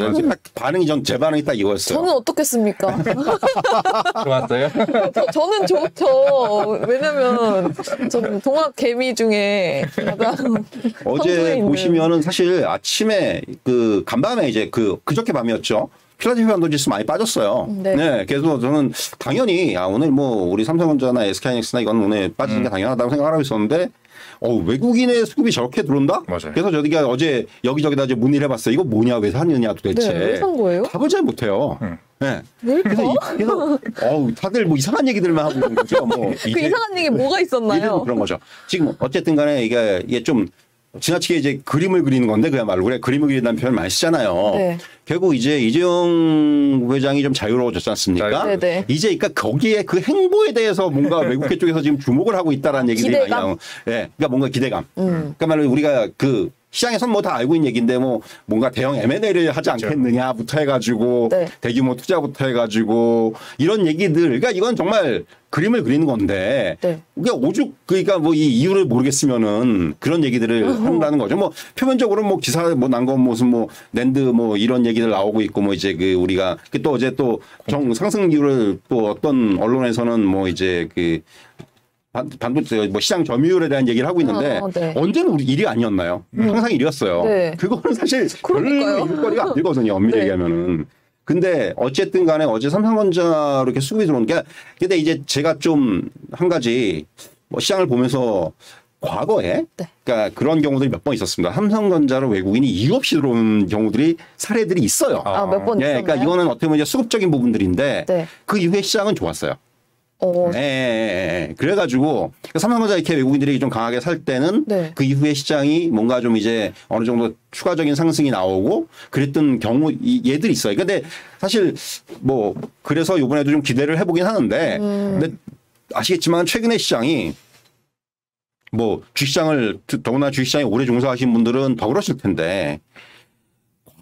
반응이 제 반응이 딱 이거였어요. 저는 어떻겠습니까? 좋았어요? 저는 좋죠. 왜냐면 저는 동학 개미 중에 가장 어제 보시면은 사실 아침에 간밤에 이제 그저께 밤이었죠. 필라델피아 반도체지수 많이 빠졌어요. 네. 그래서 저는 당연히 오늘 뭐 우리 삼성전자나 SK하이닉스나 이건 오늘 빠지는 게 당연하다고 생각을 하고 있었는데 외국인의 수급이 저렇게 들어온다? 맞아요. 그래서 저희가 어제 여기저기다 이제 문의를 해봤어요. 이거 뭐냐, 왜 샀느냐 도대체. 네, 왜 산 거예요? 답을 잘 못해요. 네. 왜일까? 그래서 다들 뭐 이상한 얘기들만 하고 있는 거죠. 뭐 그 이상한 얘기 뭐가 있었나요? 그런 거죠. 지금 어쨌든 간에 이게 좀 지나치게 이제 그림을 그리는 건데 그야말로 그래 그림을 그린다는 표현을 많이 쓰잖아요. 네. 결국 이제 이재용 회장이 좀 자유로워졌지 않습니까? 네네. 이제 그러니까 거기에 그 행보에 대해서 뭔가 외국계 쪽에서 지금 주목을 하고 있다라는 얘기들이 많이 기대감? 나오고, 그러니까 뭔가 기대감. 그러니까 말로 우리가 시장에선 뭐 다 알고 있는 얘기인데 뭐 뭔가 대형 M&A를 하지 않겠느냐부터 해가지고 네. 대규모 투자부터 해가지고 이런 얘기들. 그러니까 이건 정말 그림을 그리는 건데. 네. 그러니까 그러니까 뭐 이 이유를 모르겠으면은 그런 얘기들을 한다는 거죠. 뭐 표면적으로 뭐 기사 뭐 난 건 무슨 뭐 랜드 뭐 이런 얘기들 나오고 있고 뭐 이제 우리가 또 어제 또 상승 이유를 또 어떤 언론에서는 뭐 이제 반도체 뭐 시장 점유율에 대한 얘기를 하고 있는데 네. 언제는 우리 일이 아니었나요? 항상 일이었어요. 네. 그거는 사실 그러니까요. 별로 일거리가 안 되거든요. 엄밀히 얘기하면은. 근데 어쨌든 간에 어제 삼성전자로 이렇게 수급이 들어오는 게 근데 이제 제가 좀 한 가지 뭐 시장을 보면서 과거에 그러니까 그런 경우들이 몇 번 있었습니다. 삼성전자로 외국인이 이유 없이 들어온 사례들이 있어요. 몇 번 있었나요? 그러니까 이거는 어떻게 보면 이제 수급적인 부분들인데 그 이후에 시장은 좋았어요. 그래가지고 삼성전자 이렇게 외국인들이 좀 강하게 살 때는 그 이후에 시장이 뭔가 좀 이제 어느 정도 추가적인 상승이 나오고 그랬던 경우 얘들이 있어요. 근데 사실 뭐 그래서 이번에도 좀 기대를 해보긴 하는데 근데 아시겠지만 최근에 시장이 뭐 주식시장을 더구나 주식시장에 오래 종사하신 분들은 더 그러실 텐데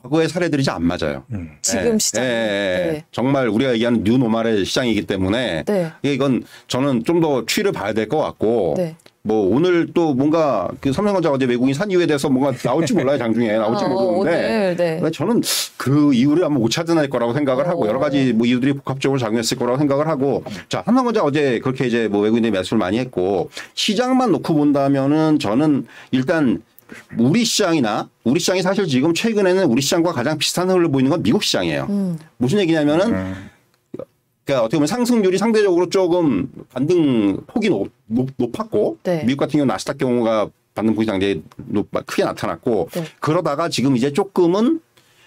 과거의 사례들이 잘 안 맞아요. 지금 시장. 네. 정말 우리가 얘기하는 뉴노멀의 시장이기 때문에 이건 저는 좀 더 추이를 봐야 될 것 같고 뭐 오늘 또 뭔가 삼성전자 어제 외국인 산 이유에 대해서 뭔가 나올지 몰라요. 장중에 나올지 모르는데 저는 그 이유를 아마 못 찾아낼 거라고 생각을 하고 여러 가지 뭐 이유들이 복합적으로 작용했을 거라고 생각을 하고 자 삼성전자 어제 그렇게 이제 뭐 외국인들이 매수를 많이 했고 시장만 놓고 본다면은 저는 일단 우리 시장이 사실 지금 최근에는 우리 시장과 가장 비슷한 흐름을 보이는 건 미국 시장이에요. 무슨 얘기냐면은 그러니까 어떻게 보면 상승률이 상대적으로 조금 반등 폭이 높았고 네. 미국 같은 경우 나스닥 경우가 반등 폭이 상당히 크게 나타났고 네. 그러다가 지금 이제 조금은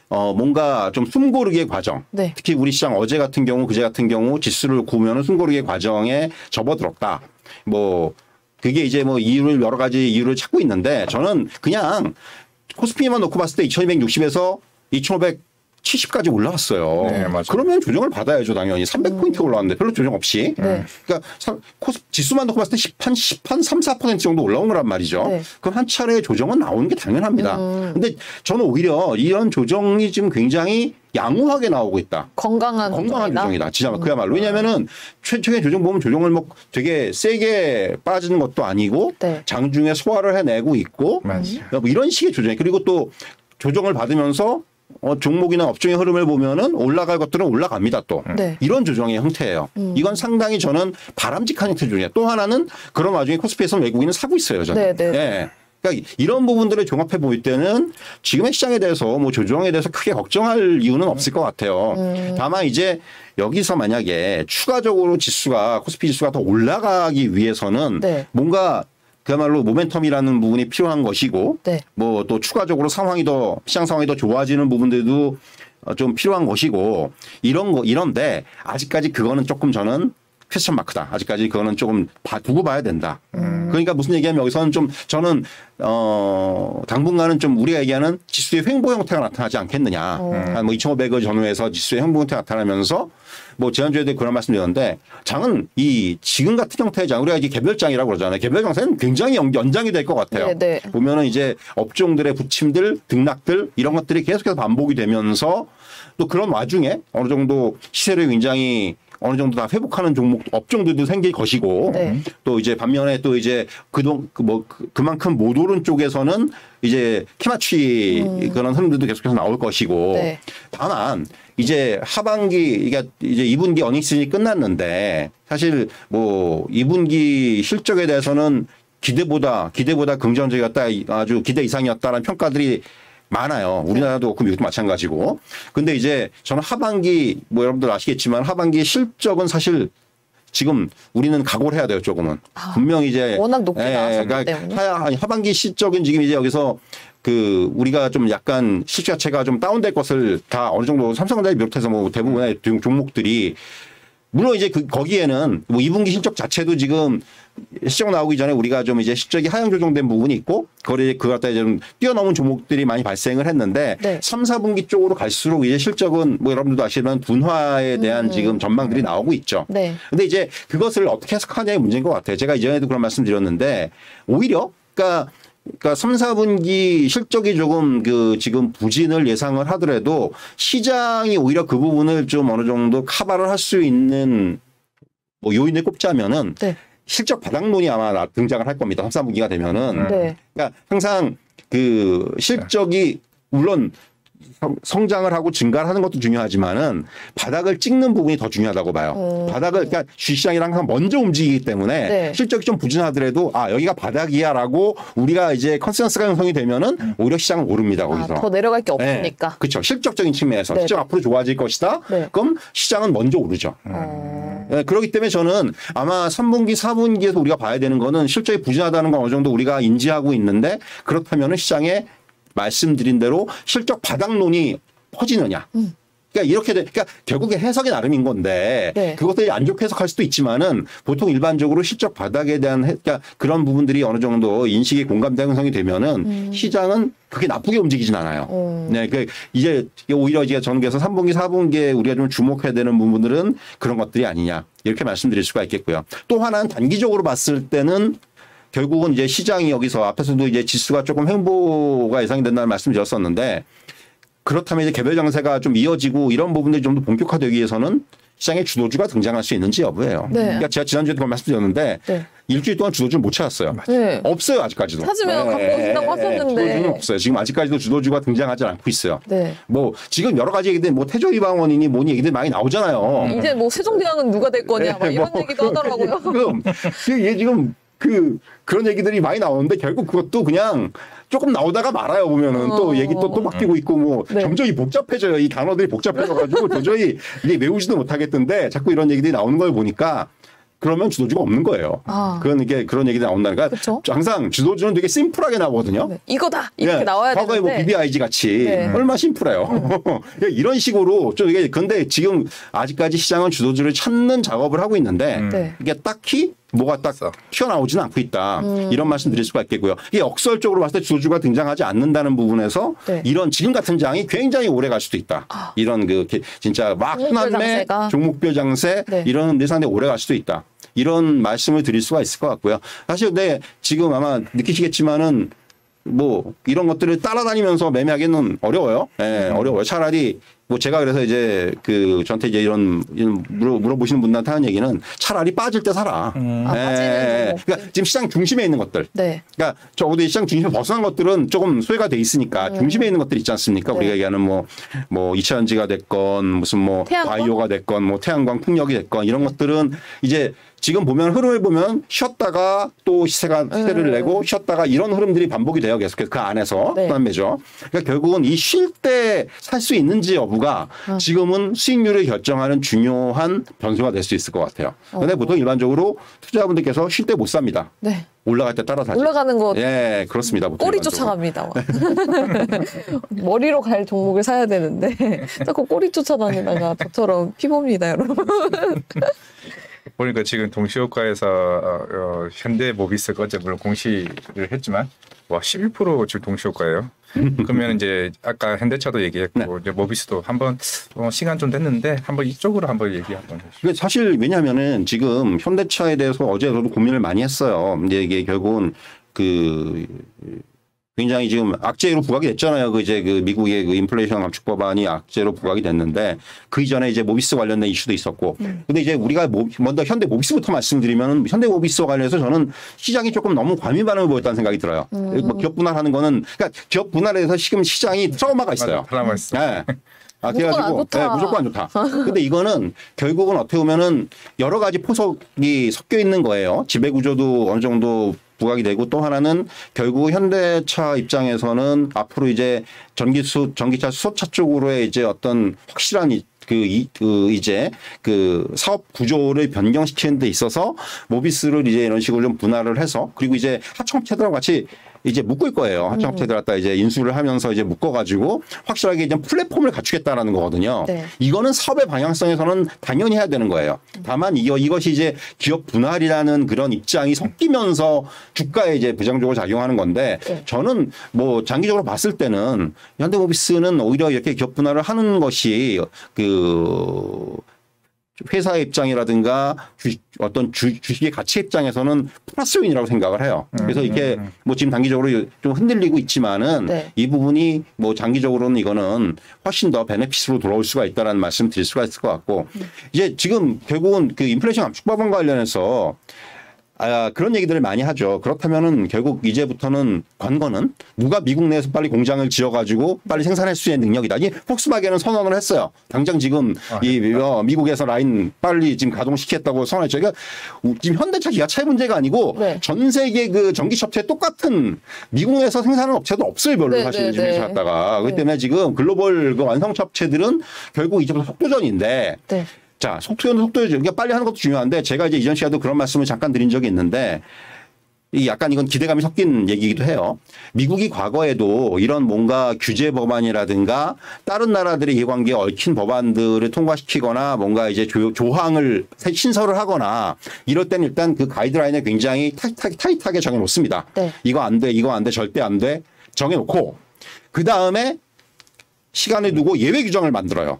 뭔가 좀 숨고르기의 과정. 네. 특히 우리 시장 어제 같은 경우 그제 같은 경우 지수를 구면은 숨고르기의 과정에 접어들었다. 뭐 그게 이제 뭐 이유를 여러 가지 이유를 찾고 있는데 저는 그냥 코스피만 놓고 봤을 때 2260에서 2570까지 올라왔어요. 네, 맞아요. 그러면 조정을 받아야죠, 당연히. 300포인트 올라왔는데 별로 조정 없이. 네. 그러니까 지수만 놓고 봤을 때 10한 3, 4% 정도 올라온 거란 말이죠. 네. 그럼 한 차례의 조정은 나오는 게 당연합니다. 근데 저는 오히려 이런 조정이 지금 굉장히 양호하게 나오고 있다. 건강한 조정이다. 진짜 그야말로. 왜냐면은 최초의 조정 보면 조정을 뭐 되게 세게 빠지는 것도 아니고 네. 장중에 소화를 해내고 있고 뭐 이런 식의 조정이 그리고 또 조정을 받으면서 종목이나 업종의 흐름을 보면은 올라갈 것들은 올라갑니다 또. 네. 이런 조정의 형태예요. 이건 상당히 저는 바람직한 형태 조정이에요. 또 하나는 그런 와중에 코스피에서 외국인은 사고 있어요. 저는. 네, 네. 예. 그러니까 이런 부분들을 종합해 볼 때는 지금의 시장에 대해서 뭐 조정에 대해서 크게 걱정할 이유는 없을 것 같아요. 다만 이제 여기서 만약에 추가적으로 지수가 코스피 지수가 더 올라가기 위해서는 네. 뭔가 그야말로 모멘텀이라는 부분이 필요한 것이고 네. 뭐 또 추가적으로 시장 상황이 더 좋아지는 부분들도 좀 필요한 것이고 이런데 아직까지 그거는 조금 저는 퀘스천 마크다. 아직까지 그거는 조금 두고 봐야 된다. 그러니까 무슨 얘기하면 여기서는 좀 저는 당분간은 좀 우리가 얘기하는 지수의 횡보 형태가 나타나지 않겠느냐. 한 뭐 2,500을 전후해서 지수의 횡보 형태가 나타나면서 뭐 지난주에도 그런 말씀드렸는데 장은 이 지금 같은 형태의 장 우리가 이제 개별장이라고 그러잖아요. 개별 장세는 굉장히 연장이 될 것 같아요. 네, 네. 보면은 이제 업종들의 부침들, 등락들 이런 것들이 계속해서 반복이 되면서 또 그런 와중에 어느 정도 시세를 굉장히 어느 정도 다 회복하는 종목 업종들도 생길 것이고 네. 또 이제 반면에 또 이제 그만큼 못 오른 쪽에서는 이제 키맞추기 그런 흐름들도 계속해서 나올 것이고 네. 다만 이제 하반기 그러니까 이제 2분기 어닝 시즌이 끝났는데 사실 뭐 2분기 실적에 대해서는 기대보다 긍정적이었다 아주 기대 이상이었다라는 평가들이 많아요. 우리나라도 그렇고 미국도 마찬가지고. 근데 이제 저는 하반기 뭐 여러분들 아시겠지만 하반기 실적은 사실 지금 우리는 각오를 해야 돼요. 조금은. 분명히 이제 워낙 높게 나왔기 때문에. 하반기 실적은 지금 이제 여기서 우리가 좀 약간 실적 자체가 좀 다운될 것을 다 어느 정도 삼성전자를 비롯해서 뭐 대부분의 종목들이 물론 이제 거기에는 뭐 2분기 실적 자체도 지금 실적 나오기 전에 우리가 좀 이제 실적이 하향 조정된 부분이 있고 그걸 갖다 이제 좀 뛰어넘은 종목들이 많이 발생을 했는데 네. 3, 4분기 쪽으로 갈수록 이제 실적은 뭐 여러분들도 아시지만 둔화에 대한 지금 전망들이 나오고 있죠. 네. 근데 이제 그것을 어떻게 해석하냐의 문제인 것 같아요. 제가 이전에도 그런 말씀 드렸는데 오히려 그러니까 3, 4분기 실적이 조금 지금 부진을 예상을 하더라도 시장이 오히려 그 부분을 좀 어느 정도 커버를 할 수 있는 뭐 요인을 꼽자면은 네. 실적 바닥론이 아마 등장을 할 겁니다. 3, 4분기가 되면은. 네. 그러니까 항상 실적이 물론 성장을 하고 증가를 하는 것도 중요하지만은 바닥을 찍는 부분이 더 중요하다고 봐요. 그러니까 주식시장이 항상 먼저 움직이기 때문에 네. 실적이 좀 부진하더라도 여기가 바닥이야라고 우리가 이제 컨센서스가 형성이 되면은 오히려 시장은 오릅니다. 거기서. 더 내려갈 게 없으니까. 네. 그렇죠. 실적적인 측면에서 네. 실적 앞으로 좋아질 것이다. 네. 그럼 시장은 먼저 오르죠. 네, 그렇기 때문에 저는 아마 3분기, 4분기에서 우리가 봐야 되는 거는 실적이 부진하다는 건 어느 정도 우리가 인지하고 있는데 그렇다면은 시장에 말씀드린 대로 실적 바닥론이 퍼지느냐. 그러니까 그러니까 결국에 해석이 나름인 건데 네. 그것들이 안 좋게 해석할 수도 있지만은 보통 일반적으로 실적 바닥에 대한 그러니까 그런 부분들이 어느 정도 인식이 공감대 형성이 되면은 시장은 그렇게 나쁘게 움직이진 않아요. 네, 이제 오히려 이제 저는 그래서 3분기, 4분기에 우리가 좀 주목해야 되는 부분들은 그런 것들이 아니냐 이렇게 말씀드릴 수가 있겠고요. 또 하나는 단기적으로 봤을 때는 결국은 이제 시장이 여기서 앞에서도 이제 지수가 조금 횡보가 예상이 된다는 말씀을 드렸었는데 그렇다면 이제 개별 장세가 좀 이어지고 이런 부분들이 좀 더 본격화되기 위해서는 시장의 주도주가 등장할 수 있는지 여부예요. 네. 그러니까 제가 지난주에도 그걸 말씀드렸는데 네. 일주일 동안 주도주를 못 찾았어요. 네. 없어요 아직까지도. 찾으면 갖고 오신다고 하셨는데. 주도주는 없어요. 지금 아직까지도 주도주가 등장하지 않고 있어요. 네. 뭐 지금 여러 가지 얘기들 뭐 태조이방원이니 뭐니 얘기들 많이 나오잖아요. 이제 뭐 세종대왕은 누가 될 거냐 막 이런 얘기도 하더라고요. 얘 지금 그런 얘기들이 많이 나오는데 결국 그것도 그냥 조금 나오다가 말아요. 보면은 또 얘기 또 바뀌고 있고 뭐 네. 점점 복잡해져요. 이 단어들이 복잡해져가지고 도저히 이게 외우지도 못하겠던데 자꾸 이런 얘기들이 나오는 걸 보니까 그러면 주도주가 없는 거예요. 그런 얘기들이 나온다니까. 그쵸? 항상 주도주는 되게 심플하게 나오거든요. 네. 이거다 이렇게 예, 나와야 되는데. 과거에 뭐 BBIG 같이 네. 얼마나 심플해요. 이런 식으로 좀 이게 근데 지금 아직까지 시장은 주도주를 찾는 작업을 하고 있는데 네. 이게 딱히 뭐가 딱 튀어나오지는 않고 있다. 이런 말씀 드릴 수가 있겠고요. 이게 역설적으로 봤을 때 주도주가 등장하지 않는다는 부분에서 네. 이런 지금 같은 장이 굉장히 오래 갈 수도 있다. 이런 진짜 막 순환매 종목별 장세 네. 이런 데 상당히 오래 갈 수도 있다. 이런 말씀을 드릴 수가 있을 것 같고요. 사실 근데 지금 아마 느끼시겠지만은 뭐 이런 것들을 따라다니면서 매매하기는 어려워요. 예, 어려워요. 차라리 뭐 제가 그래서 이제 저한테 이제 이런 물어보시는 분들한테 하는 얘기는 차라리 빠질 때 사라. 빠지는 그러니까 지금 시장 중심에 있는 것들. 네. 그러니까 적어도 시장 중심에 벗어난 것들은 조금 소외가 돼 있으니까 중심에 있는 것들 있지 않습니까? 네. 우리가 얘기하는 뭐 2차전지가 됐건 무슨 뭐 태양광? 바이오가 됐건 뭐 태양광 풍력이 됐건 이런 것들은 이제 지금 보면 흐름을 보면 쉬었다가 또 시세를 내고 쉬었다가 이런 흐름들이 반복이 돼요. 계속해서 그 안에서 네. 매죠. 그러니까 결국은 이 쉴 때 살 수 있는지 여부가 지금은 수익률을 결정하는 중요한 변수가 될 수 있을 것 같아요. 근데 보통 일반적으로 투자자분들께서 쉴 때 못 삽니다. 네. 올라갈 때 따라 사죠. 올라가는 거 예, 그렇습니다. 보통 꼬리 일반적으로. 쫓아갑니다. 머리로 갈 종목을 사야 되는데 자꾸 꼬리 쫓아다니다가 저처럼 피봅니다, 여러분. 보니까 지금 동시효과에서 현대모비스가 어제 물론 공시를 했지만 와 11% 지금 동시효과예요. 그러면 이제 아까 현대차도 얘기했고 네. 이제 모비스도 한번 시간 좀 됐는데 한번 이쪽으로 한번 얘기 한번 해주시죠. 이게 사실 왜냐하면은 지금 현대차에 대해서 어제 저도 고민을 많이 했어요. 근데 이게 결국은 굉장히 지금 악재로 부각이 됐잖아요. 그 미국의 그 인플레이션 감축 법안이 악재로 부각이 됐는데 그 이전에 이제 모비스 관련된 이슈도 있었고. 근데 이제 우리가 먼저 현대 모비스부터 말씀드리면 현대 모비스와 관련해서 저는 시장이 조금 너무 과민 반응을 보였다는 생각이 들어요. 뭐 기업 분할하는 거는 그러니까 기업 분할에서 지금 시장이 트라우마가 있어요. 트라우마 있어. 네. 무조건 안 좋다. 네, 무조건 안 좋다. 근데 이거는 결국은 어떻게 보면은 여러 가지 포석이 섞여 있는 거예요. 지배 구조도 어느 정도 부각이 되고 또 하나는 결국 현대차 입장에서는 앞으로 이제 전기차 수소차 쪽으로의 이제 어떤 확실한 이제 사업 구조를 변경시키는 데 있어서 모비스를 이제 이런 식으로 좀 분할을 해서 그리고 이제 하청업체들하고 같이 이제 묶을 거예요. 하청업체들 갖다 이제 인수를 하면서 이제 묶어가지고 확실하게 이제 플랫폼을 갖추겠다라는 거거든요. 네. 이거는 사업의 방향성에서는 당연히 해야 되는 거예요. 다만 이것이 이제 기업 분할이라는 그런 입장이 섞이면서 주가에 이제 부정적으로 작용하는 건데 네. 저는 뭐 장기적으로 봤을 때는 현대모비스는 오히려 이렇게 기업 분할을 하는 것이 회사의 입장이라든가 어떤 주식의 가치 입장에서는 플러스 요인이라고 생각을 해요. 그래서 이게 뭐 지금 단기적으로 좀 흔들리고 있지만은 네. 이 부분이 뭐 장기적으로는 이거는 훨씬 더 베네핏으로 돌아올 수가 있다라는 말씀 드릴 수가 있을 것 같고 이제 지금 결국은 그 인플레이션 감축 법안 관련해서 그런 얘기들을 많이 하죠. 그렇다면은 결국 이제부터는 관건은 누가 미국 내에서 빨리 공장을 지어가지고 빨리 생산할 수 있는 능력이다. 이 폭스바겐은 선언을 했어요. 당장 지금 미국에서 라인 빨리 지금 가동시켰다고 선언했죠. 그러니까 지금 현대차 기아차의 문제가 아니고 네. 전 세계 그 전기차 업체 똑같은 미국에서 생산하는 업체도 없어요. 별로 네, 사실 네, 지금 네. 찾다가 그렇기 때문에 지금 글로벌 그 완성차 업체들은 결국 이제부터 속도전인데. 네. 자, 속도죠. 그러니까 빨리 하는 것도 중요한데 제가 이제 이전 시간에도 그런 말씀을 잠깐 드린 적이 있는데 약간 이건 기대감이 섞인 얘기이기도 해요. 미국이 과거에도 이런 뭔가 규제 법안이라든가 다른 나라들의 이해관계에 얽힌 법안들을 통과시키거나 뭔가 이제 조항을 신설을 하거나 이럴 때는 일단 그 가이드라인을 굉장히 타이트하게 정해놓습니다. 네. 이거 안 돼, 이거 안 돼, 절대 안 돼 정해놓고 그 다음에 시간을 두고 예외 규정을 만들어요.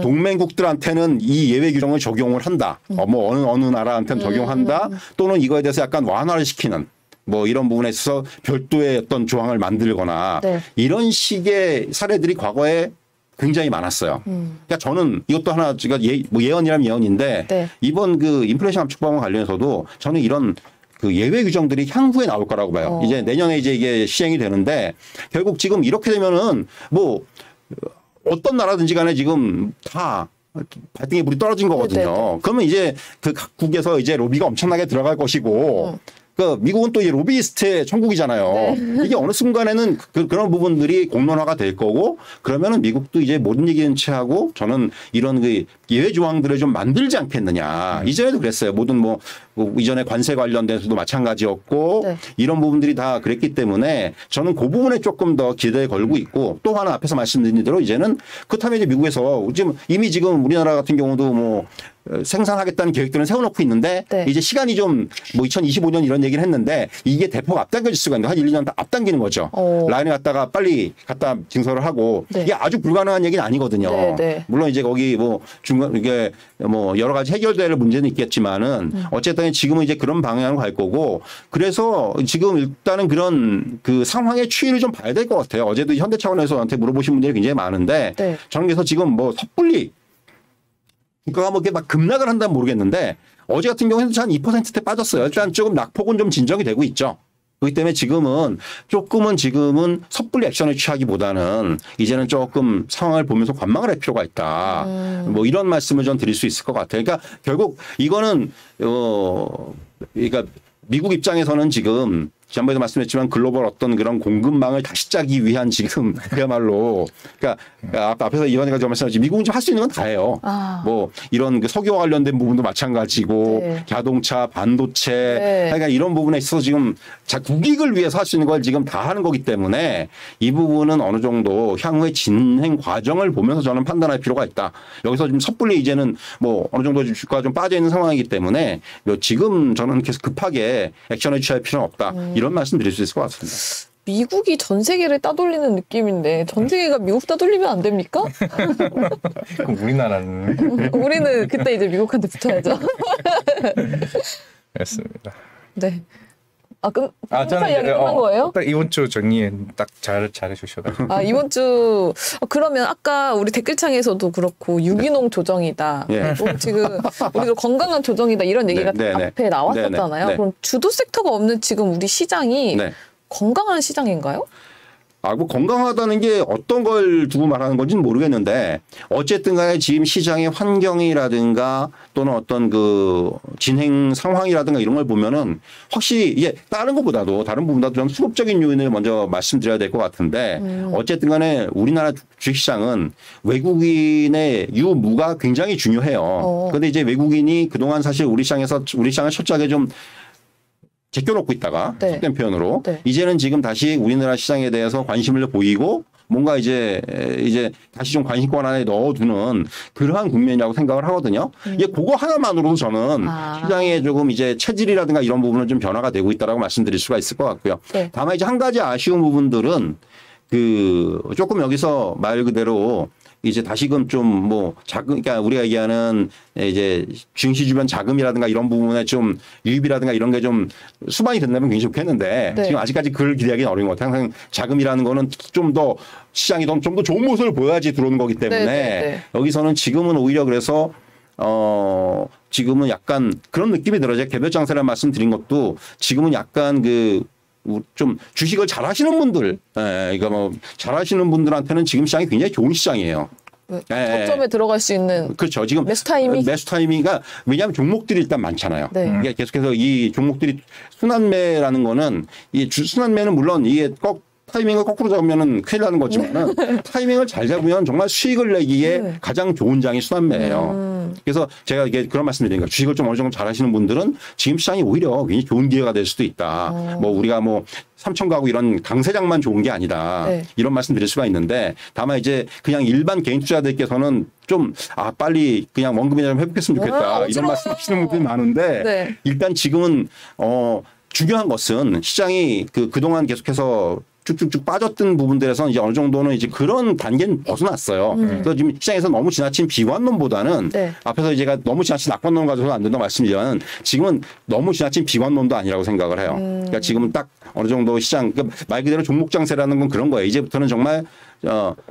동맹국들한테는 이 예외 규정을 적용을 한다. 뭐 어느 나라한테는 적용한다. 또는 이거에 대해서 약간 완화를 시키는 뭐 이런 부분에 있어서 별도의 어떤 조항을 만들거나 네. 이런 식의 사례들이 과거에 굉장히 많았어요. 그러니까 저는 이것도 하나 제가 예언이라면 예언인데 네. 이번 그 인플레이션 감축 법안 관련해서도 저는 이런 그 예외 규정들이 향후에 나올 거라고 봐요. 이제 내년에 이제 이게 시행이 되는데 결국 지금 이렇게 되면은 뭐 어떤 나라든지 간에 지금 다 발등에 물이 떨어진 거거든요. 네네. 그러면 이제 그 각국에서 이제 로비가 엄청나게 들어갈 것이고 그 미국은 또 이 로비스트의 천국이잖아요. 네. 이게 어느 순간에는 그런 부분들이 공론화가 될 거고 그러면은 미국도 이제 모든 얘기는 취하고 저는 이런 그 예외 조항들을 좀 만들지 않겠느냐. 이전에도 그랬어요. 모든 뭐 이전에 관세 관련돼서도 마찬가지였고 네. 이런 부분들이 다 그랬기 때문에 저는 그 부분에 조금 더 기대에 걸고 있고 또 하나 앞에서 말씀드린 대로 이제는 그렇다면 이제 미국에서 이미 지금 우리나라 같은 경우도 뭐 생산하겠다는 계획들은 세워놓고 있는데 네. 이제 시간이 좀 뭐 2025년 이런 얘기를 했는데 이게 대폭 앞당겨질 수가 있는데 한 1, 2년 다 앞당기는 거죠. 라인에 갔다가 빨리 갖다 증설을 하고 네. 이게 아주 불가능한 얘기는 아니거든요. 네, 네. 물론 이제 거기 뭐 중간 이게 뭐 여러 가지 해결될 문제는 있겠지만은 어쨌든 지금은 이제 그런 방향으로 갈 거고 그래서 지금 일단은 그런 그 상황의 추이를 좀 봐야 될 것 같아요. 어제도 현대차원에서 저한테 물어보신 분들이 굉장히 많은데 네. 저는 그래서 지금 뭐 섣불리 주가가 뭐 이렇게 막 급락을 한다면 모르겠는데 어제 같은 경우에는 한 2%대 빠졌어요. 일단 조금 낙폭은 좀 진정이 되고 있죠. 그렇기 때문에 지금은 섣불리 액션을 취하기보다는 이제는 조금 상황을 보면서 관망을 할 필요가 있다. 뭐 이런 말씀을 좀 드릴 수 있을 것 같아요. 그러니까 결국 이거는 그러니까 미국 입장에서는 지금 지난번에도 말씀했지만 글로벌 어떤 그런 공급망을 다시 짜기 위한 지금 그야말로 그러니까 앞에서 이완이가 좀 말씀하셨지 미국은 할 수 있는 건 다 해요. 뭐 이런 그 석유와 관련된 부분도 마찬가지고 네. 자동차, 반도체 네. 그러니까 이런 부분에 있어서 지금 국익을 위해서 할 수 있는 걸 지금 다 하는 거기 때문에 이 부분은 어느 정도 향후의 진행 과정을 보면서 저는 판단할 필요가 있다. 여기서 좀 섣불리 이제는 뭐 어느 정도 주가가 좀 빠져 있는 상황이기 때문에 지금 저는 계속 급하게 액션을 취할 필요는 없다. 이런 말씀 드릴 수 있을 것 같습니다. 미국이 전 세계를 따돌리는 느낌인데 전 세계가 미국 따돌리면 안 됩니까? 그럼 우리나라는 우리는 그때 이제 미국한테 붙어야죠. 그렇습니다. 네. 저는 이야기 끝난 거예요? 딱 이번 주 정리에 딱 잘해주셔가지고. 이번 주 그러면 아까 우리 댓글창에서도 그렇고 유기농 조정이다. 네. 또 지금 우리도 건강한 조정이다 이런 얘기가 앞에 나왔었잖아요. 네. 그럼 주도 섹터가 없는 지금 우리 시장이 네. 건강한 시장인가요? 뭐 건강하다는 게 어떤 걸 두고 말하는 건지는 모르겠는데 어쨌든 간에 지금 시장의 환경이라든가 또는 어떤 그 진행 상황이라든가 이런 걸 보면은 확실히 이게 다른 부분보다도 좀 수급적인 요인을 먼저 말씀드려야 될 것 같은데 어쨌든 간에 우리나라 주식시장은 외국인의 유무가 굉장히 중요해요. 그런데 이제 외국인이 그동안 사실 우리 시장을 철저하게 좀 제껴놓고 있다가 속된 표현으로 이제는 지금 다시 우리나라 시장에 대해서 관심을 보이고 뭔가 이제 다시 좀 관심권 안에 넣어두는 그러한 국면이라고 생각을 하거든요. 이게 그거 하나만으로도 저는 시장의 조금 이제 체질이라든가 이런 부분은 좀 변화가 되고 있다라고 말씀드릴 수가 있을 것 같고요. 다만 이제 한 가지 아쉬운 부분들은 그 조금 여기서 말 그대로 이제 다시금 좀 뭐 그러니까 우리가 얘기하는 이제 증시 주변 자금이라든가 이런 부분에 좀 유입이라든가 이런 게 좀 수반이 된다면 굉장히 좋겠는데 지금 아직까지 그걸 기대하기는 어려운 것 같아요. 항상 자금이라는 거는 좀 더 시장이 좀 더 좋은 모습을 보여야지 들어오는 거기 때문에 여기서는 지금은 오히려 그래서 지금은 약간 그런 느낌이 들어요. 제가 개별 장세라는 말씀 드린 것도 지금은 약간 좀 주식을 잘하시는 분들, 이거 뭐 잘하시는 분들한테는 지금 시장이 굉장히 좋은 시장이에요. 저점에 들어갈 수 있는 그렇죠. 지금 매수 타이밍가 왜냐하면 종목들이 일단 많잖아요. 네. 계속해서 이 종목들이 순환매라는 거는 이 순환매는 물론 이게 타이밍을 거꾸로 잡으면 큰일 나는 거지만 타이밍을 잘 잡으면 정말 수익을 내기에 가장 좋은 장이 순환매예요. 그래서 제가 이게 그런 말씀을 드리니까 주식을 좀 어느 정도 잘하시는 분들은 지금 시장이 오히려 굉장히 좋은 기회가 될 수도 있다. 뭐 우리가 뭐 3천 가구 이런 강세장만 좋은 게 아니다. 이런 말씀 드릴 수가 있는데 다만 이제 그냥 일반 개인 투자자들께서는 좀 빨리 그냥 원금이나 좀 회복했으면 좋겠다. 이런 말씀 하시는 분들이 많은데 일단 지금은 중요한 것은 시장이 그동안 계속해서 쭉쭉쭉 빠졌던 부분들에서 이제 어느 정도는 이제 그런 단계는 벗어났어요. 그래서 지금 시장에서 너무 지나친 비관론보다는 앞에서 제가 너무 지나친 낙관론 가져서는 안 된다고 말씀드리면 지금은 너무 지나친 비관론도 아니라고 생각을 해요. 그러니까 지금은 딱 어느 정도 시장 말 그대로 종목 장세라는 건 그런 거예요. 이제부터는 정말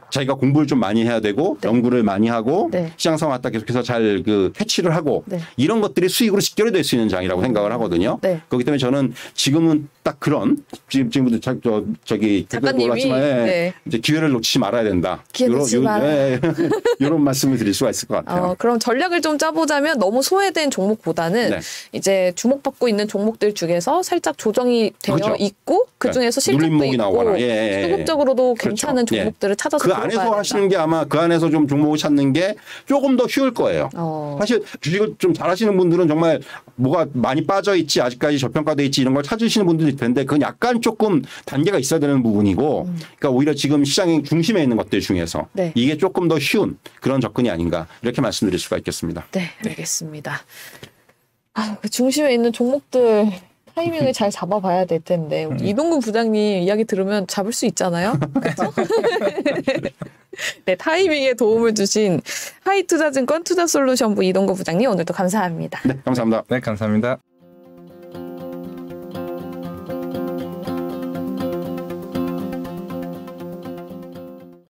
자기가 공부를 좀 많이 해야 되고 네. 연구를 많이 하고 네. 시장 상황 갖다 계속해서 잘 그 캐치를 하고 네. 이런 것들이 수익으로 직결이 될 수 있는 장이라고 생각을 하거든요. 네. 그렇기 때문에 저는 지금은 딱 그런 지금부터 저기 작가님이 올랐지만 네. 이제 기회를 놓치지 말아야 된다. 기회 놓치지 말아야 이런 말씀을 드릴 수가 있을 것 같아요. 그럼 전략을 좀 짜보자면 너무 소외된 종목보다는 네. 이제 주목받고 있는 종목들 중에서 살짝 조정이 되어 그렇죠. 있고 그 중에서 실적도 눌림목이 있고 나오거나 예. 수급적으로도 그렇죠. 괜찮은 예. 종목들을 찾아서 그 들어가야 안에서 된다. 하시는 게 아마 그 안에서 좀 종목을 찾는 게 조금 더 쉬울 거예요. 사실 주식을 좀 잘하시는 분들은 정말 뭐가 많이 빠져 있지 아직까지 저평가돼 있지 이런 걸 찾으시는 분들이 텐데 그건 약간 조금 단계가 있어야 되는 부분이고 그러니까 오히려 지금 시장의 중심에 있는 것들 중에서 네. 이게 조금 더 쉬운 그런 접근이 아닌가 이렇게 말씀드릴 수가 있겠습니다. 네, 알겠습니다. 그 중심에 있는 종목들 타이밍을 잘 잡아봐야 될 텐데 우리 이동근 부장님 이야기 들으면 잡을 수 있잖아요. 그렇죠? 네, 타이밍에 도움을 주신 하이투자증권 투자솔루션부 이동근 부장님 오늘도 감사합니다. 네, 감사합니다. 네, 감사합니다.